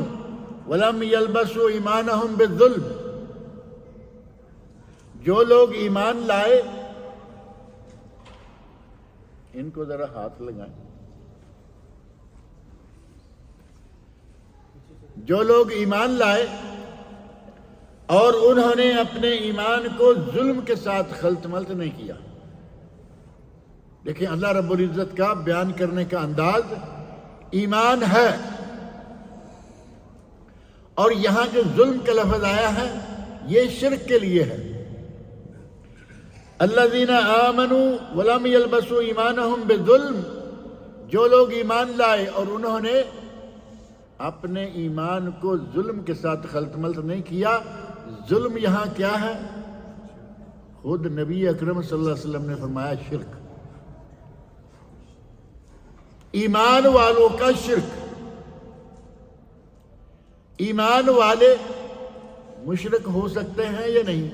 ولم یلبسوا ایمانہم بالظلم. جو لوگ ایمان لائے، ان کو ذرا ہاتھ لگائیں، جو لوگ ایمان لائے اور انہوں نے اپنے ایمان کو ظلم کے ساتھ خلط ملط نہیں کیا. دیکھیں اللہ رب العزت کا بیان کرنے کا انداز ایمان ہے، اور یہاں جو ظلم کا لفظ آیا ہے یہ شرک کے لیے ہے. الذین آمنوا ولم یلبسوا ایمانہم بالظلم، جو لوگ ایمان لائے اور انہوں نے اپنے ایمان کو ظلم کے ساتھ خلط ملط نہیں کیا. ظلم یہاں کیا ہے؟ خود نبی اکرم صلی اللہ علیہ وسلم نے فرمایا شرک، ایمان والوں کا شرک. ایمان والے مشرک ہو سکتے ہیں یا نہیں؟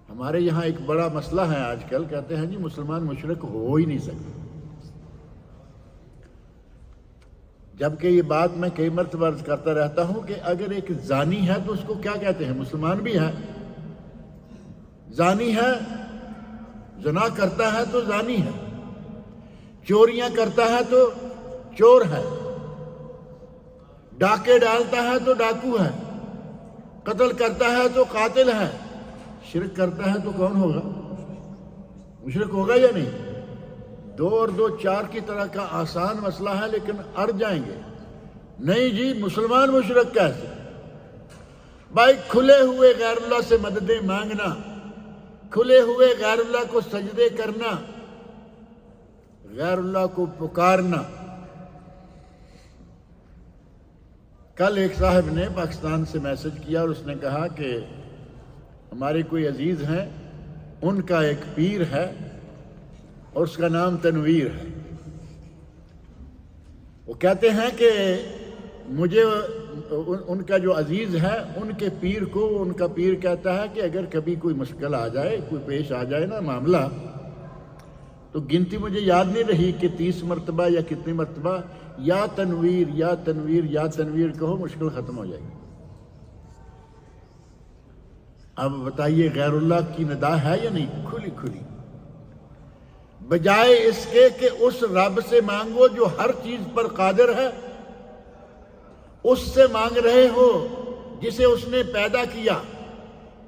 ہمارے یہاں ایک بڑا مسئلہ ہے آج کل، کہتے ہیں جی مسلمان مشرک ہو ہی نہیں سکتے. جبکہ یہ بات میں کئی مرتبہ عرض کرتا رہتا ہوں کہ اگر ایک زانی ہے تو اس کو کیا کہتے ہیں؟ مسلمان بھی ہے. زانی ہے، زنا کرتا ہے تو زانی ہے، چوریاں کرتا ہے تو چور ہے، ڈاکے ڈالتا ہے تو ڈاکو ہے، قتل کرتا ہے تو قاتل ہے. شرک کرتا ہے تو کون ہوگا؟ مشرک ہوگا یا نہیں؟ 2 اور 2 4 کی طرح کا آسان مسئلہ ہے لیکن اڑ جائیں گے. نہیں جی مسلمان مشرک کیسے؟ بھائی کھلے ہوئے غیر اللہ سے مددیں مانگنا، کھلے ہوئے غیر اللہ کو سجدے کرنا، غیر اللہ کو پکارنا. کل ایک صاحب نے پاکستان سے میسج کیا اور اس نے کہا کہ ہمارے کوئی عزیز ہیں، ان کا ایک پیر ہے اور اس کا نام تنویر ہے. وہ کہتے ہیں کہ مجھے ان کا جو عزیز ہے ان کے پیر کو ان کا پیر کہتا ہے کہ اگر کبھی کوئی مشکل آ جائے، کوئی پیش آ جائے نا معاملہ، تو گنتی مجھے یاد نہیں رہی کہ 30 مرتبہ یا کتنی مرتبہ یا تنویر یا تنویر یا تنویر کہو، مشکل ختم ہو جائے گی۔ اب بتائیے غیر اللہ کی ندا ہے یا نہیں؟ کھلی کھلی، بجائے اس کے کہ اس رب سے مانگو جو ہر چیز پر قادر ہے، اس سے مانگ رہے ہو جسے اس نے پیدا کیا،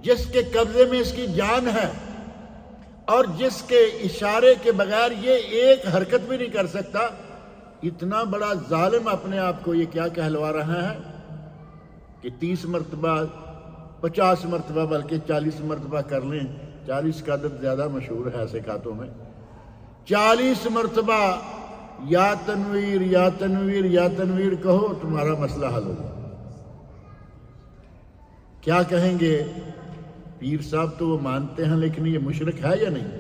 جس کے قبضے میں اس کی جان ہے، اور جس کے اشارے کے بغیر یہ ایک حرکت بھی نہیں کر سکتا۔ اتنا بڑا ظالم اپنے آپ کو یہ کیا کہلوا رہا ہے کہ 30 مرتبہ 50 مرتبہ بلکہ 40 مرتبہ کر لیں۔ 40 کا عدد زیادہ مشہور ہے سکاتوں میں۔ 40 مرتبہ یا تنویر یا تنویر یا تنویر کہو، تمہارا مسئلہ حل ہو جائے۔ کیا کہیں گے؟ پیر صاحب تو وہ مانتے ہیں لیکن یہ مشرک ہے یا نہیں؟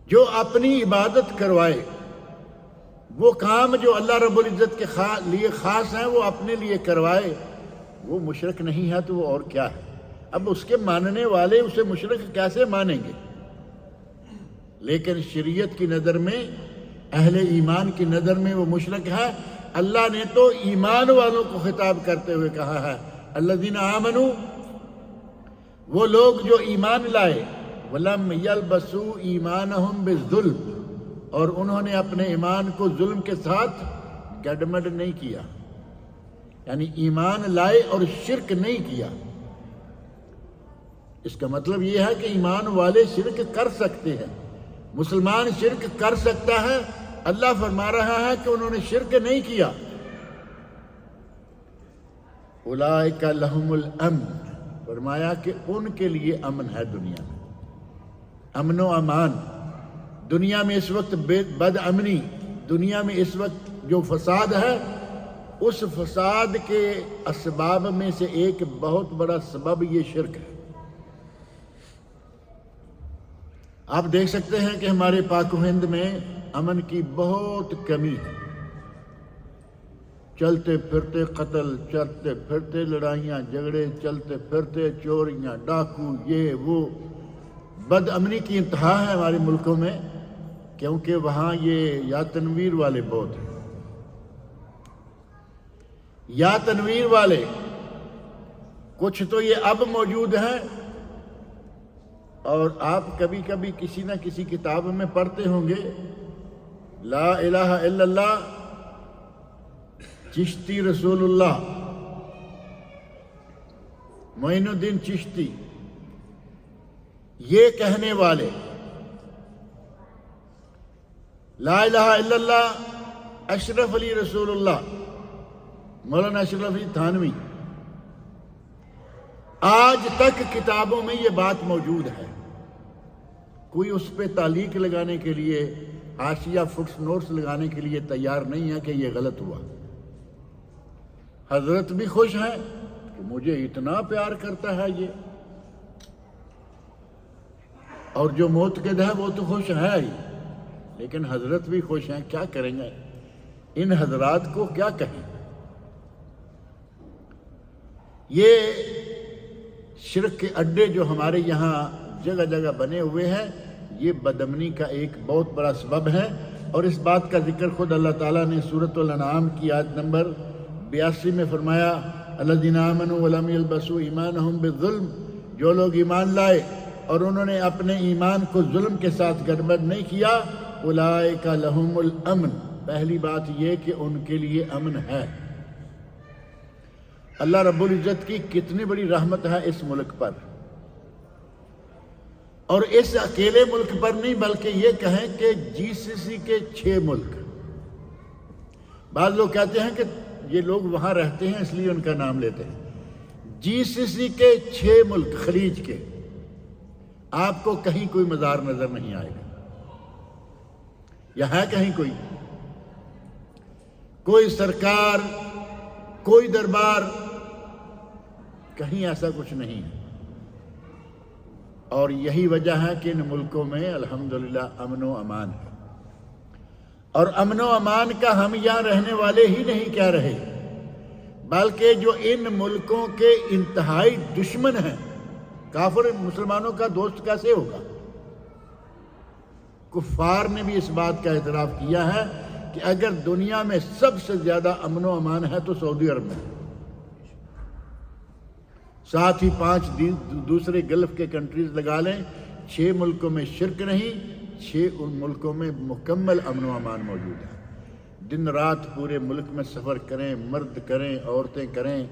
جو اپنی عبادت کروائے، وہ کام جو اللہ رب العزت کے لیے خاص ہیں وہ اپنے لیے کروائے، وہ مشرک نہیں ہے تو وہ اور کیا ہے؟ اب اس کے ماننے والے اسے مشرک کیسے مانیں گے؟ لیکن شریعت کی نظر میں، اہل ایمان کی نظر میں وہ مشرک ہے۔ اللہ نے تو ایمان والوں کو خطاب کرتے ہوئے کہا ہے، الذین آمنوا، وہ لوگ جو ایمان لائے، وَلَمْ يَلْبَسُوا إِيمَانَهُمْ بِالظُّلْمِ، اور انہوں نے اپنے ایمان کو ظلم کے ساتھ گڈمڈ نہیں کیا، یعنی ایمان لائے اور شرک نہیں کیا۔ اس کا مطلب یہ ہے کہ ایمان والے شرک کر سکتے ہیں، مسلمان شرک کر سکتا ہے۔ اللہ فرما رہا ہے کہ انہوں نے شرک نہیں کیا۔ اولئک لہم الامن، فرمایا کہ ان کے لیے امن ہے دنیا میں، امن و امان۔ دنیا میں اس وقت بد امنی، دنیا میں اس وقت جو فساد ہے، اس فساد کے اسباب میں سے ایک بہت بڑا سبب یہ شرک ہے۔ آپ دیکھ سکتے ہیں کہ ہمارے پاک و ہند میں امن کی بہت کمی ہے۔ چلتے پھرتے قتل، چلتے پھرتے لڑائیاں جھگڑے، چلتے پھرتے چوریاں، ڈاکو، یہ وہ، بد امنی کی انتہا ہے ہمارے ملکوں میں، کیونکہ وہاں یہ یا تنویر والے بہت ہیں۔ یا تنویر والے کچھ تو یہ اب موجود ہیں، اور آپ کبھی کبھی کسی نہ کسی کتاب میں پڑھتے ہوں گے، لا الہ الا اللہ چشتی رسول اللہ، معین الدین چشتی، یہ کہنے والے، لا الہ الا اللہ اشرف علی رسول اللہ، مولانا اشرف علی تھانوی، آج تک کتابوں میں یہ بات موجود ہے۔ کوئی اس پہ تعلیق لگانے کے لیے، حاشیہ فٹس نوٹس لگانے کے لیے تیار نہیں ہے کہ یہ غلط ہوا۔ حضرت بھی خوش ہیں کہ مجھے اتنا پیار کرتا ہے یہ، اور جو معتقد ہے وہ تو خوش ہے ہی، لیکن حضرت بھی خوش ہیں۔ کیا کریں گے؟ ان حضرات کو کیا کہیں؟ یہ شرک کے اڈے جو ہمارے یہاں جگہ جگہ بنے ہوئے ہیں، یہ بدامنی کا ایک بہت بڑا سبب ہے، اور اس بات کا ذکر خود اللہ تعالیٰ نے سورۃ الانعام کی آیت نمبر 82 میں فرمایا، الذین آمنوا ولم یلبسوا ایمانہم بالظلم، جو لوگ ایمان لائے اور انہوں نے اپنے ایمان کو ظلم کے ساتھ گڑبڑ نہیں کیا، اولئک لہم الامن، پہلی بات یہ کہ ان کے لیے امن ہے۔ اللہ رب العزت کی کتنی بڑی رحمت ہے اس ملک پر، اور اس اکیلے ملک پر نہیں بلکہ یہ کہیں کہ جی سی سی کے 6 ملک۔ بعض لوگ کہتے ہیں کہ یہ لوگ وہاں رہتے ہیں اس لیے ان کا نام لیتے ہیں۔ جی سی سی کے 6 ملک خلیج کے، آپ کو کہیں کوئی مزار نظر نہیں آئے گا، یا ہے کہیں کوئی سرکار، کوئی دربار، کہیں ایسا کچھ نہیں ہے۔ اور یہی وجہ ہے کہ ان ملکوں میں الحمدللہ امن و امان ہے۔ اور امن و امان کا ہم یہاں رہنے والے ہی نہیں کہہ رہے، بلکہ جو ان ملکوں کے انتہائی دشمن ہیں، کافر مسلمانوں کا دوست کیسے ہوگا؟ کفار نے بھی اس بات کا اعتراف کیا ہے کہ اگر دنیا میں سب سے زیادہ امن و امان ہے تو سعودی عرب میں، ساتھ ہی 5 دوسرے گلف کے کنٹریز لگا لیں، 6 ملکوں میں شرک نہیں، 6 ان ملکوں میں مکمل امن و امان موجود ہے۔ دن رات پورے ملک میں سفر کریں، مرد کریں، عورتیں کریں،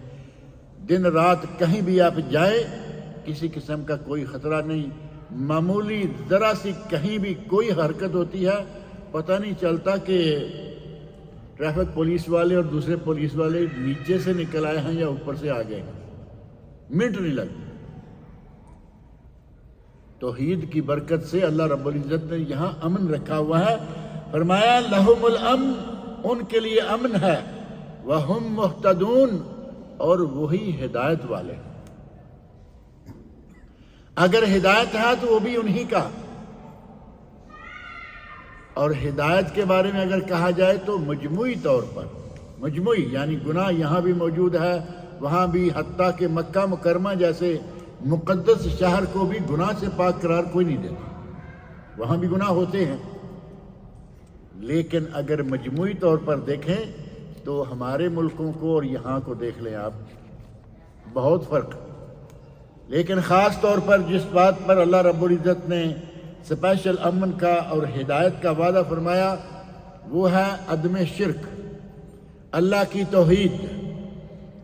دن رات کہیں بھی آپ جائیں، کسی قسم کا کوئی خطرہ نہیں۔ معمولی ذرا سی کہیں بھی کوئی حرکت ہوتی ہے، پتہ نہیں چلتا کہ ٹریفک پولیس والے اور دوسرے پولیس والے نیچے سے نکل آئے ہیں یا اوپر سے آ گئے ہیں، منٹ نہیں لگتا۔ توحید کی برکت سے اللہ رب العزت نے یہاں امن رکھا ہوا ہے، فرمایا لہم الامن، ان کے لیے امن ہے، وہم مہتدون، اور وہی ہدایت والے۔ اگر ہدایت ہے تو وہ بھی انہی کا، اور ہدایت کے بارے میں اگر کہا جائے تو مجموعی طور پر، مجموعی یعنی گناہ یہاں بھی موجود ہے، وہاں بھی، حتیٰ کہ مکہ مکرمہ جیسے مقدس شہر کو بھی گناہ سے پاک قرار کوئی نہیں دیتا، وہاں بھی گناہ ہوتے ہیں، لیکن اگر مجموعی طور پر دیکھیں تو ہمارے ملکوں کو اور یہاں کو دیکھ لیں آپ، بہت فرق۔ لیکن خاص طور پر جس بات پر اللہ رب العزت نے اسپیشل امن کا اور ہدایت کا وعدہ فرمایا وہ ہے عدم شرک، اللہ کی توحید۔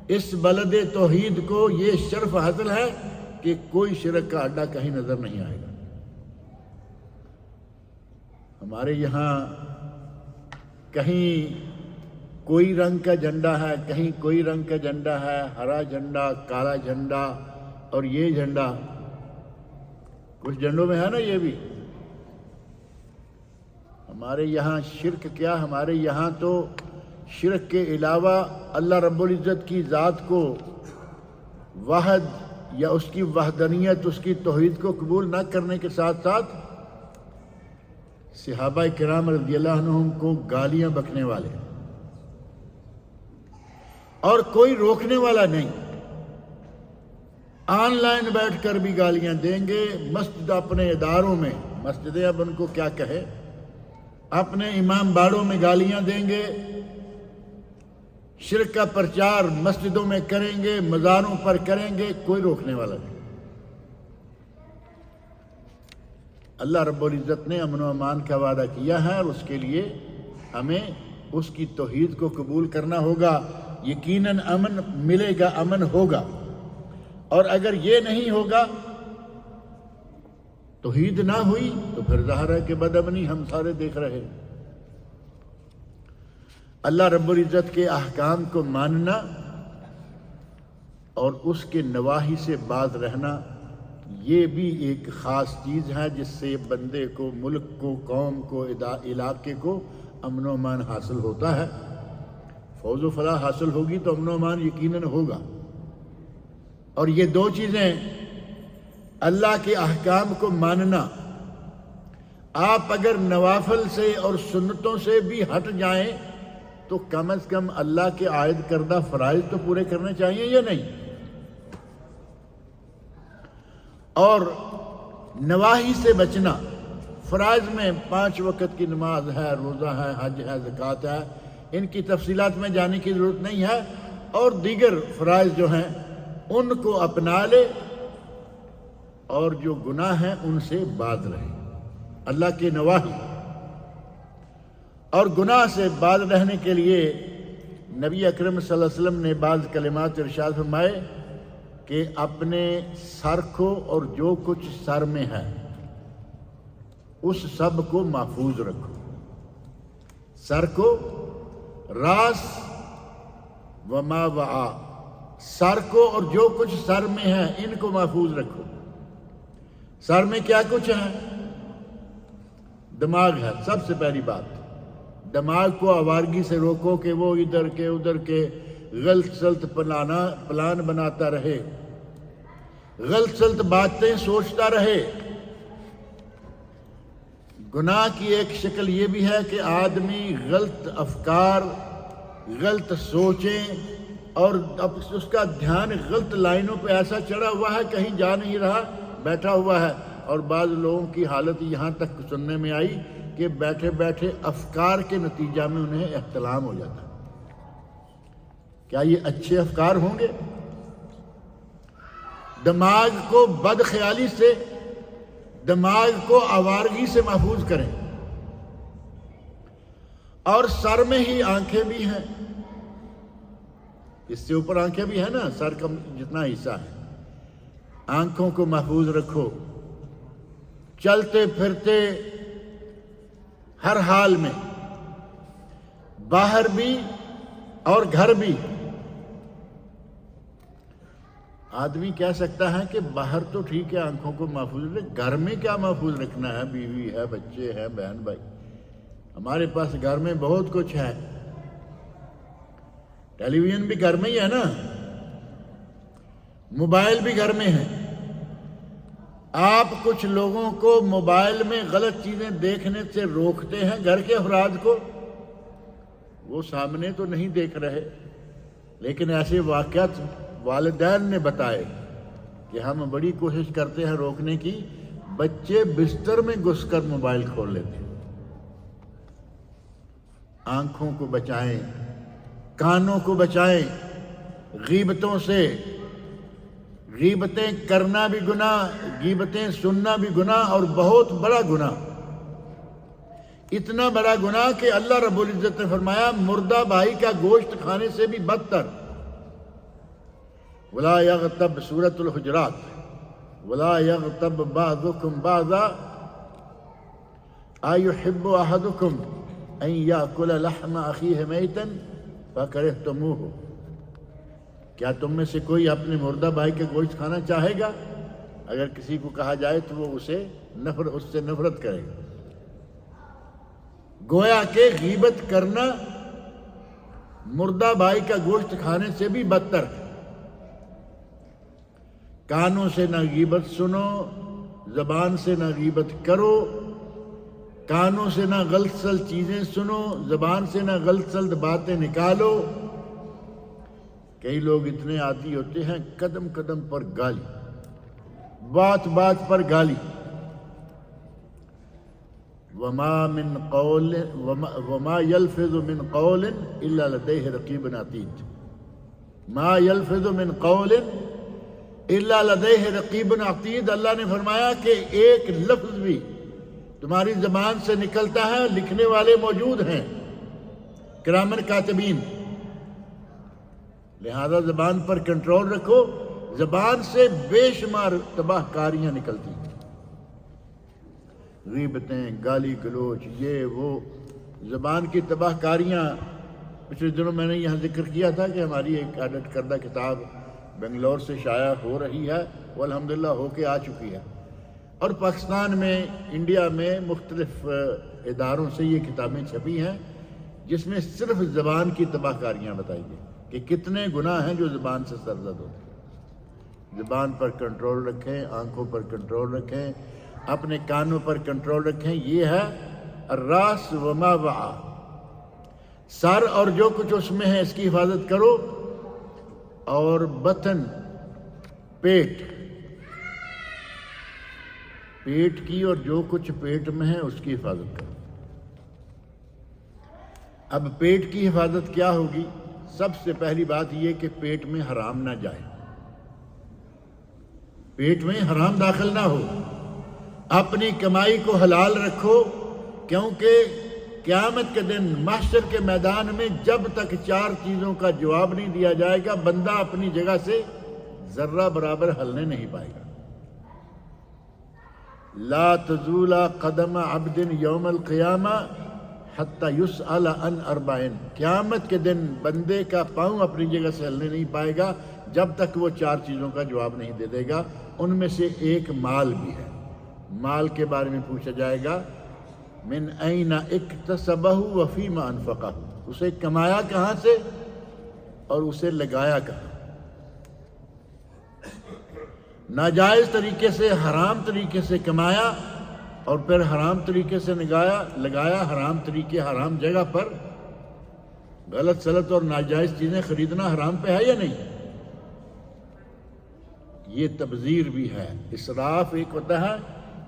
اس بلد توحید کو یہ شرف حاصل ہے کہ کوئی شرک کا اڈا کہیں نظر نہیں آئے گا۔ ہمارے یہاں کہیں کوئی رنگ کا جھنڈا ہے، کہیں کوئی رنگ کا جھنڈا ہے، ہرا جھنڈا، کالا جھنڈا، اور یہ جھنڈا، کچھ جھنڈوں میں ہے نا یہ بھی۔ ہمارے یہاں شرک کیا، ہمارے یہاں تو شرک کے علاوہ اللہ رب العزت کی ذات کو واحد یا اس کی وحدانیت، اس کی توحید کو قبول نہ کرنے کے ساتھ ساتھ صحابہ کرام رضی اللہ عنہم کو گالیاں بکنے والے، اور کوئی روکنے والا نہیں، آن لائن بیٹھ کر بھی گالیاں دیں گے، مسجد اپنے اداروں میں، مسجدیں اب ان کو کیا کہے، اپنے امام باڑوں میں گالیاں دیں گے، شرک کا پرچار مسجدوں میں کریں گے، مزاروں پر کریں گے، کوئی روکنے والا نہیں۔ اللہ رب العزت نے امن و امان کا وعدہ کیا ہے، اور اس کے لیے ہمیں اس کی توحید کو قبول کرنا ہوگا۔ یقیناً امن ملے گا، امن ہوگا، اور اگر یہ نہیں ہوگا، توحید نہ ہوئی، تو پھر ظاہر ہے کہ بدامنی ہم سارے دیکھ رہے۔ اللہ رب العزت کے احکام کو ماننا اور اس کے نواہی سے باز رہنا، یہ بھی ایک خاص چیز ہے جس سے بندے کو، ملک کو، قوم کو، علاقے کو امن و امان حاصل ہوتا ہے۔ فوز و فلاح حاصل ہوگی تو امن و امان یقیناً ہوگا۔ اور یہ 2 چیزیں، اللہ کے احکام کو ماننا، آپ اگر نوافل سے اور سنتوں سے بھی ہٹ جائیں تو کم از کم اللہ کے عائد کردہ فرائض تو پورے کرنے چاہیے یا نہیں؟ اور نواہی سے بچنا، فرائض میں 5 وقت کی نماز ہے، روزہ ہے، حج ہے، زکوٰۃ ہے، ان کی تفصیلات میں جانے کی ضرورت نہیں ہے، اور دیگر فرائض جو ہیں ان کو اپنا لے، اور جو گناہ ہیں ان سے باز رہے۔ اللہ کے نواہی اور گناہ سے باز رہنے کے لیے نبی اکرم صلی اللہ علیہ وسلم نے بعض کلمات ارشاد فرمائے کہ اپنے سر کو اور جو کچھ سر میں ہے اس سب کو محفوظ رکھو۔ سر کو، راس وما وعا، سر کو اور جو کچھ سر میں ہے ان کو محفوظ رکھو۔ سر میں کیا کچھ ہے؟ دماغ ہے، سب سے پہلی بات۔ دماغ کو آوارگی سے روکو کہ وہ ادھر کے ادھر کے غلط سلط پلان بناتا رہے، غلط سلط باتیں سوچتا رہے۔ گناہ کی ایک شکل یہ بھی ہے کہ آدمی غلط افکار، غلط سوچیں اور اب اس کا دھیان غلط لائنوں پہ ایسا چڑھا ہوا ہے، کہیں جا نہیں رہا، بیٹھا ہوا ہے۔ اور بعض لوگوں کی حالت یہاں تک سننے میں آئی کہ بیٹھے بیٹھے افکار کے نتیجہ میں انہیں احتلام ہو جاتا ہے۔ کیا یہ اچھے افکار ہوں گے؟ دماغ کو بد خیالی سے، دماغ کو آوارگی سے محفوظ کریں۔ اور سر میں ہی آنکھیں بھی ہیں، اس سے اوپر آنکھیں بھی ہیں نا، سر کا جتنا حصہ ہے، آنکھوں کو محفوظ رکھو۔ چلتے پھرتے ہر حال میں، باہر بھی اور گھر بھی۔ آدمی کہہ سکتا ہے کہ باہر تو ٹھیک ہے آنکھوں کو محفوظ رکھ، گھر میں کیا محفوظ رکھنا ہے؟ بیوی ہے، بچے ہیں، بہن بھائی، ہمارے پاس گھر میں بہت کچھ ہے، ٹیلی ویژن بھی گھر میں ہی ہے نا، موبائل بھی گھر میں ہے۔ آپ کچھ لوگوں کو موبائل میں غلط چیزیں دیکھنے سے روکتے ہیں، گھر کے افراد کو، وہ سامنے تو نہیں دیکھ رہے، لیکن ایسے واقعات والدین نے بتائے کہ ہم بڑی کوشش کرتے ہیں روکنے کی، بچے بستر میں گھس کر موبائل کھول لیتے ہیں۔ آنکھوں کو بچائیں، کانوں کو بچائیں غیبتوں سے۔ غیبتیں کرنا بھی گناہ، غیبتیں سننا بھی گناہ، اور بہت بڑا گناہ، اتنا بڑا گناہ کہ اللہ رب العزت نے فرمایا مردہ بھائی کا گوشت کھانے سے بھی بدتر۔ وَلَا يَغْتَبْ سورۃ الحجرات، وَلَا يَغْتَبْ بَعْضُكُمْ بَعْضًا أَيُحِبُّ أَحَدُكُمْ أَن يَأْكُلَ لَحْمَ أَخِيهِ مَيْتًا فَكَرِهْتُمُوهُ۔ کیا تم میں سے کوئی اپنے مردہ بھائی کا گوشت کھانا چاہے گا؟ اگر کسی کو کہا جائے تو وہ اس سے نفرت کرے گا۔ گویا کہ غیبت کرنا مردہ بھائی کا گوشت کھانے سے بھی بدتر ہے۔ کانوں سے نہ غیبت سنو، زبان سے نہ غیبت کرو، کانوں سے نہ غلط سلط چیزیں سنو، زبان سے نہ غلط سلط باتیں نکالو۔ کئی لوگ اتنے عادی ہوتے ہیں، قدم قدم پر گالی، بات بات پر گالی۔ وما يلفظ من قول الا لديه رقیب عتید۔ ما يلفظ من قول الا لديه رقیب عتید۔ اللہ نے فرمایا کہ ایک لفظ بھی تمہاری زبان سے نکلتا ہے، لکھنے والے موجود ہیں، کرامن کاتبین۔ لہذا زبان پر کنٹرول رکھو، زبان سے بے شمار تباہ کاریاں نکلتی ہیں، غیبتیں، گالی گلوچ، یہ وہ زبان کی تباہ کاریاں۔ پچھلے دنوں میں نے یہاں ذکر کیا تھا کہ ہماری ایک ایڈٹ کردہ کتاب بنگلور سے شائع ہو رہی ہے، وہ الحمدللہ ہو کے آ چکی ہے، اور پاکستان میں، انڈیا میں مختلف اداروں سے یہ کتابیں چھپی ہیں، جس میں صرف زبان کی تباہ کاریاں بتائی گئی کہ کتنے گناہ ہیں جو زبان سے سرزد ہوتے ہیں۔ زبان پر کنٹرول رکھیں، آنکھوں پر کنٹرول رکھیں، اپنے کانوں پر کنٹرول رکھیں۔ یہ ہے الراس وما وعا، سر اور جو کچھ اس میں ہے اس کی حفاظت کرو، اور بطن، پیٹ کی اور جو کچھ پیٹ میں ہے اس کی حفاظت کرو۔ اب پیٹ کی حفاظت کیا ہوگی؟ سب سے پہلی بات یہ کہ پیٹ میں حرام نہ جائے، پیٹ میں حرام داخل نہ ہو، اپنی کمائی کو حلال رکھو، کیونکہ قیامت کے دن محشر کے میدان میں جب تک 4 چیزوں کا جواب نہیں دیا جائے گا، بندہ اپنی جگہ سے ذرہ برابر ہلنے نہیں پائے گا۔ لا تزول قدم عبد یوم القیامہ حتی یسأل عن 4، قیامت کے دن بندے کا پاؤں اپنی جگہ سے ہلنے نہیں پائے گا جب تک وہ 4 چیزوں کا جواب نہیں دے دے گا۔ ان میں سے ایک مال بھی ہے، مال کے بارے میں پوچھا جائے گا، من این اکتسبہ وفیما انفقہ، اسے کمایا کہاں سے اور اسے لگایا کہاں۔ ناجائز طریقے سے، حرام طریقے سے کمایا اور پھر حرام طریقے سے لگایا حرام طریقے حرام جگہ پر، غلط سلط اور ناجائز چیزیں خریدنا حرام پہ ہے یا نہیں؟ یہ تبذیر بھی ہے۔ اسراف ایک ہوتا ہے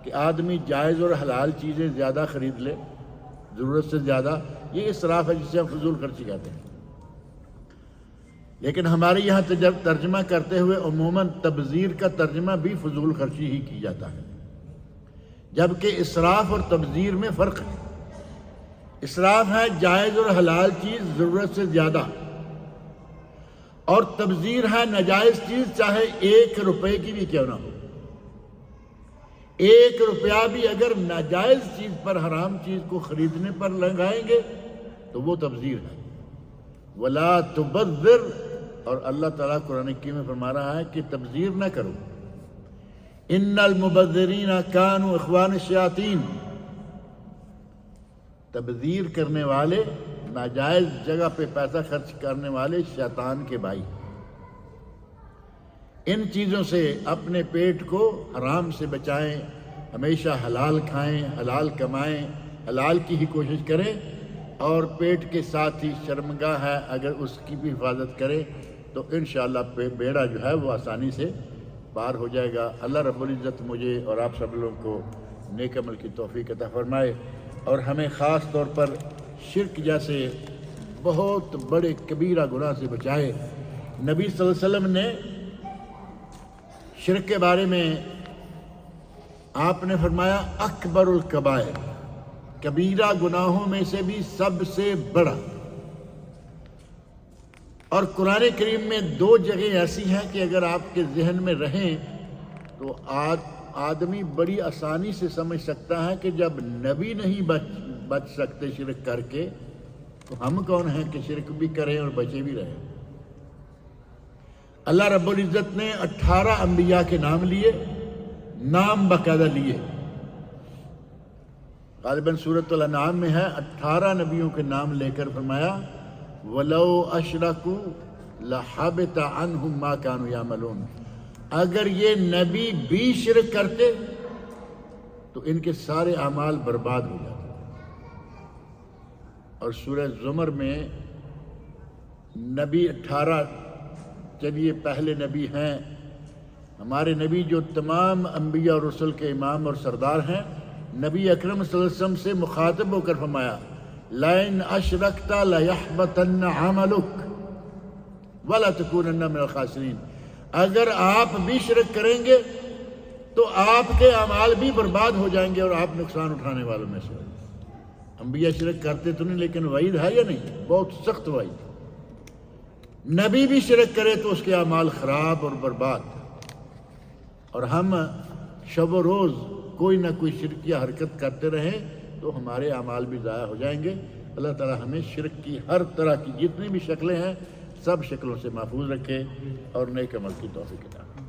کہ آدمی جائز اور حلال چیزیں زیادہ خرید لے، ضرورت سے زیادہ، یہ اسراف ہے جسے ہم فضول خرچی کہتے ہیں۔ لیکن ہمارے یہاں ترجمہ کرتے ہوئے عموماً تبذیر کا ترجمہ بھی فضول خرچی ہی کی جاتا ہے، جبکہ اسراف اور تبذیر میں فرق ہے۔ اسراف ہے جائز اور حلال چیز ضرورت سے زیادہ، اور تبذیر ہے ناجائز چیز چاہے 1 روپے کی بھی کیوں نہ ہو۔ 1 روپیہ بھی اگر ناجائز چیز پر، حرام چیز کو خریدنے پر لگائیں گے تو وہ تبذیر ہے۔ وَلَا تُبَذِّرْ، اور اللہ تعالیٰ قرآن حکیم میں فرما رہا ہے کہ تبذیر نہ کرو۔ إِنَّ الْمُبَذِّرِينَ كَانُوا إِخْوَانَ الشَّيَاطِينَ، تبذیر کرنے والے، ناجائز جگہ پہ پیسہ خرچ کرنے والے شیطان کے بھائی۔ ان چیزوں سے اپنے پیٹ کو حرام سے بچائیں، ہمیشہ حلال کھائیں، حلال کمائیں، حلال کی ہی کوشش کریں، اور پیٹ کے ساتھ ہی شرمگاہ ہے اگر اس کی بھی حفاظت کریں تو انشاءاللہ بیڑا جو ہے وہ آسانی سے پار ہو جائے گا۔ اللہ رب العزت مجھے اور آپ سب لوگوں کو نیک عمل کی توفیق عطا فرمائے، اور ہمیں خاص طور پر شرک جیسے بہت بڑے کبیرہ گناہ سے بچائے۔ نبی صلی اللہ علیہ وسلم نے شرک کے بارے میں آپ نے فرمایا اکبر الکبائر، کبیرہ گناہوں میں سے بھی سب سے بڑا۔ اور قرآن کریم میں 2 جگہیں ایسی ہیں کہ اگر آپ کے ذہن میں رہیں تو آدمی بڑی آسانی سے سمجھ سکتا ہے کہ جب نبی نہیں بچ سکتے شرک کر کے تو ہم کون ہیں کہ شرک بھی کریں اور بچے بھی رہیں۔ اللہ رب العزت نے 18 انبیاء کے نام لیے، نام باقاعدہ لیے، غالباً سورۃ الانعام میں ہے، 18 نبیوں کے نام لے کر فرمایا وَلَوْ أَشْرَكُوا لَحَبِطَ عَنْهُمْ مَا كَانُوا يَعْمَلُونَ، اگر یہ نبی بھی شرک کرتے تو ان کے سارے اعمال برباد ہو جاتے۔ اور سورہ زمر میں نبی 18، چلیے پہلے نبی ہیں ہمارے نبی جو تمام انبیاء اور رسل کے امام اور سردار ہیں، نبی اکرم صلی اللہ علیہ وسلم سے مخاطب ہو کر فرمایا لَإِنْ أَشْرَكْتَ لَيَحْبَطَنَّ عَمَلُكَ وَلَتَكُونَنَّ مِنَ الْخَاسِرِينَ، اگر آپ بھی شرک کریں گے تو آپ کے اعمال بھی برباد ہو جائیں گے اور آپ نقصان اٹھانے والوں میں سے۔ انبیاء شرک کرتے تو نہیں، لیکن وعید ہے یا نہیں؟ بہت سخت وعید۔ نبی بھی شرک کرے تو اس کے اعمال خراب اور برباد، اور ہم شب و روز کوئی نہ کوئی شرک یا حرکت کرتے رہیں تو ہمارے اعمال بھی ضائع ہو جائیں گے۔ اللہ تعالی ہمیں شرک کی ہر طرح کی جتنی بھی شکلیں ہیں سب شکلوں سے محفوظ رکھے اور نیک عمل کی توفیق عطا فرمائے۔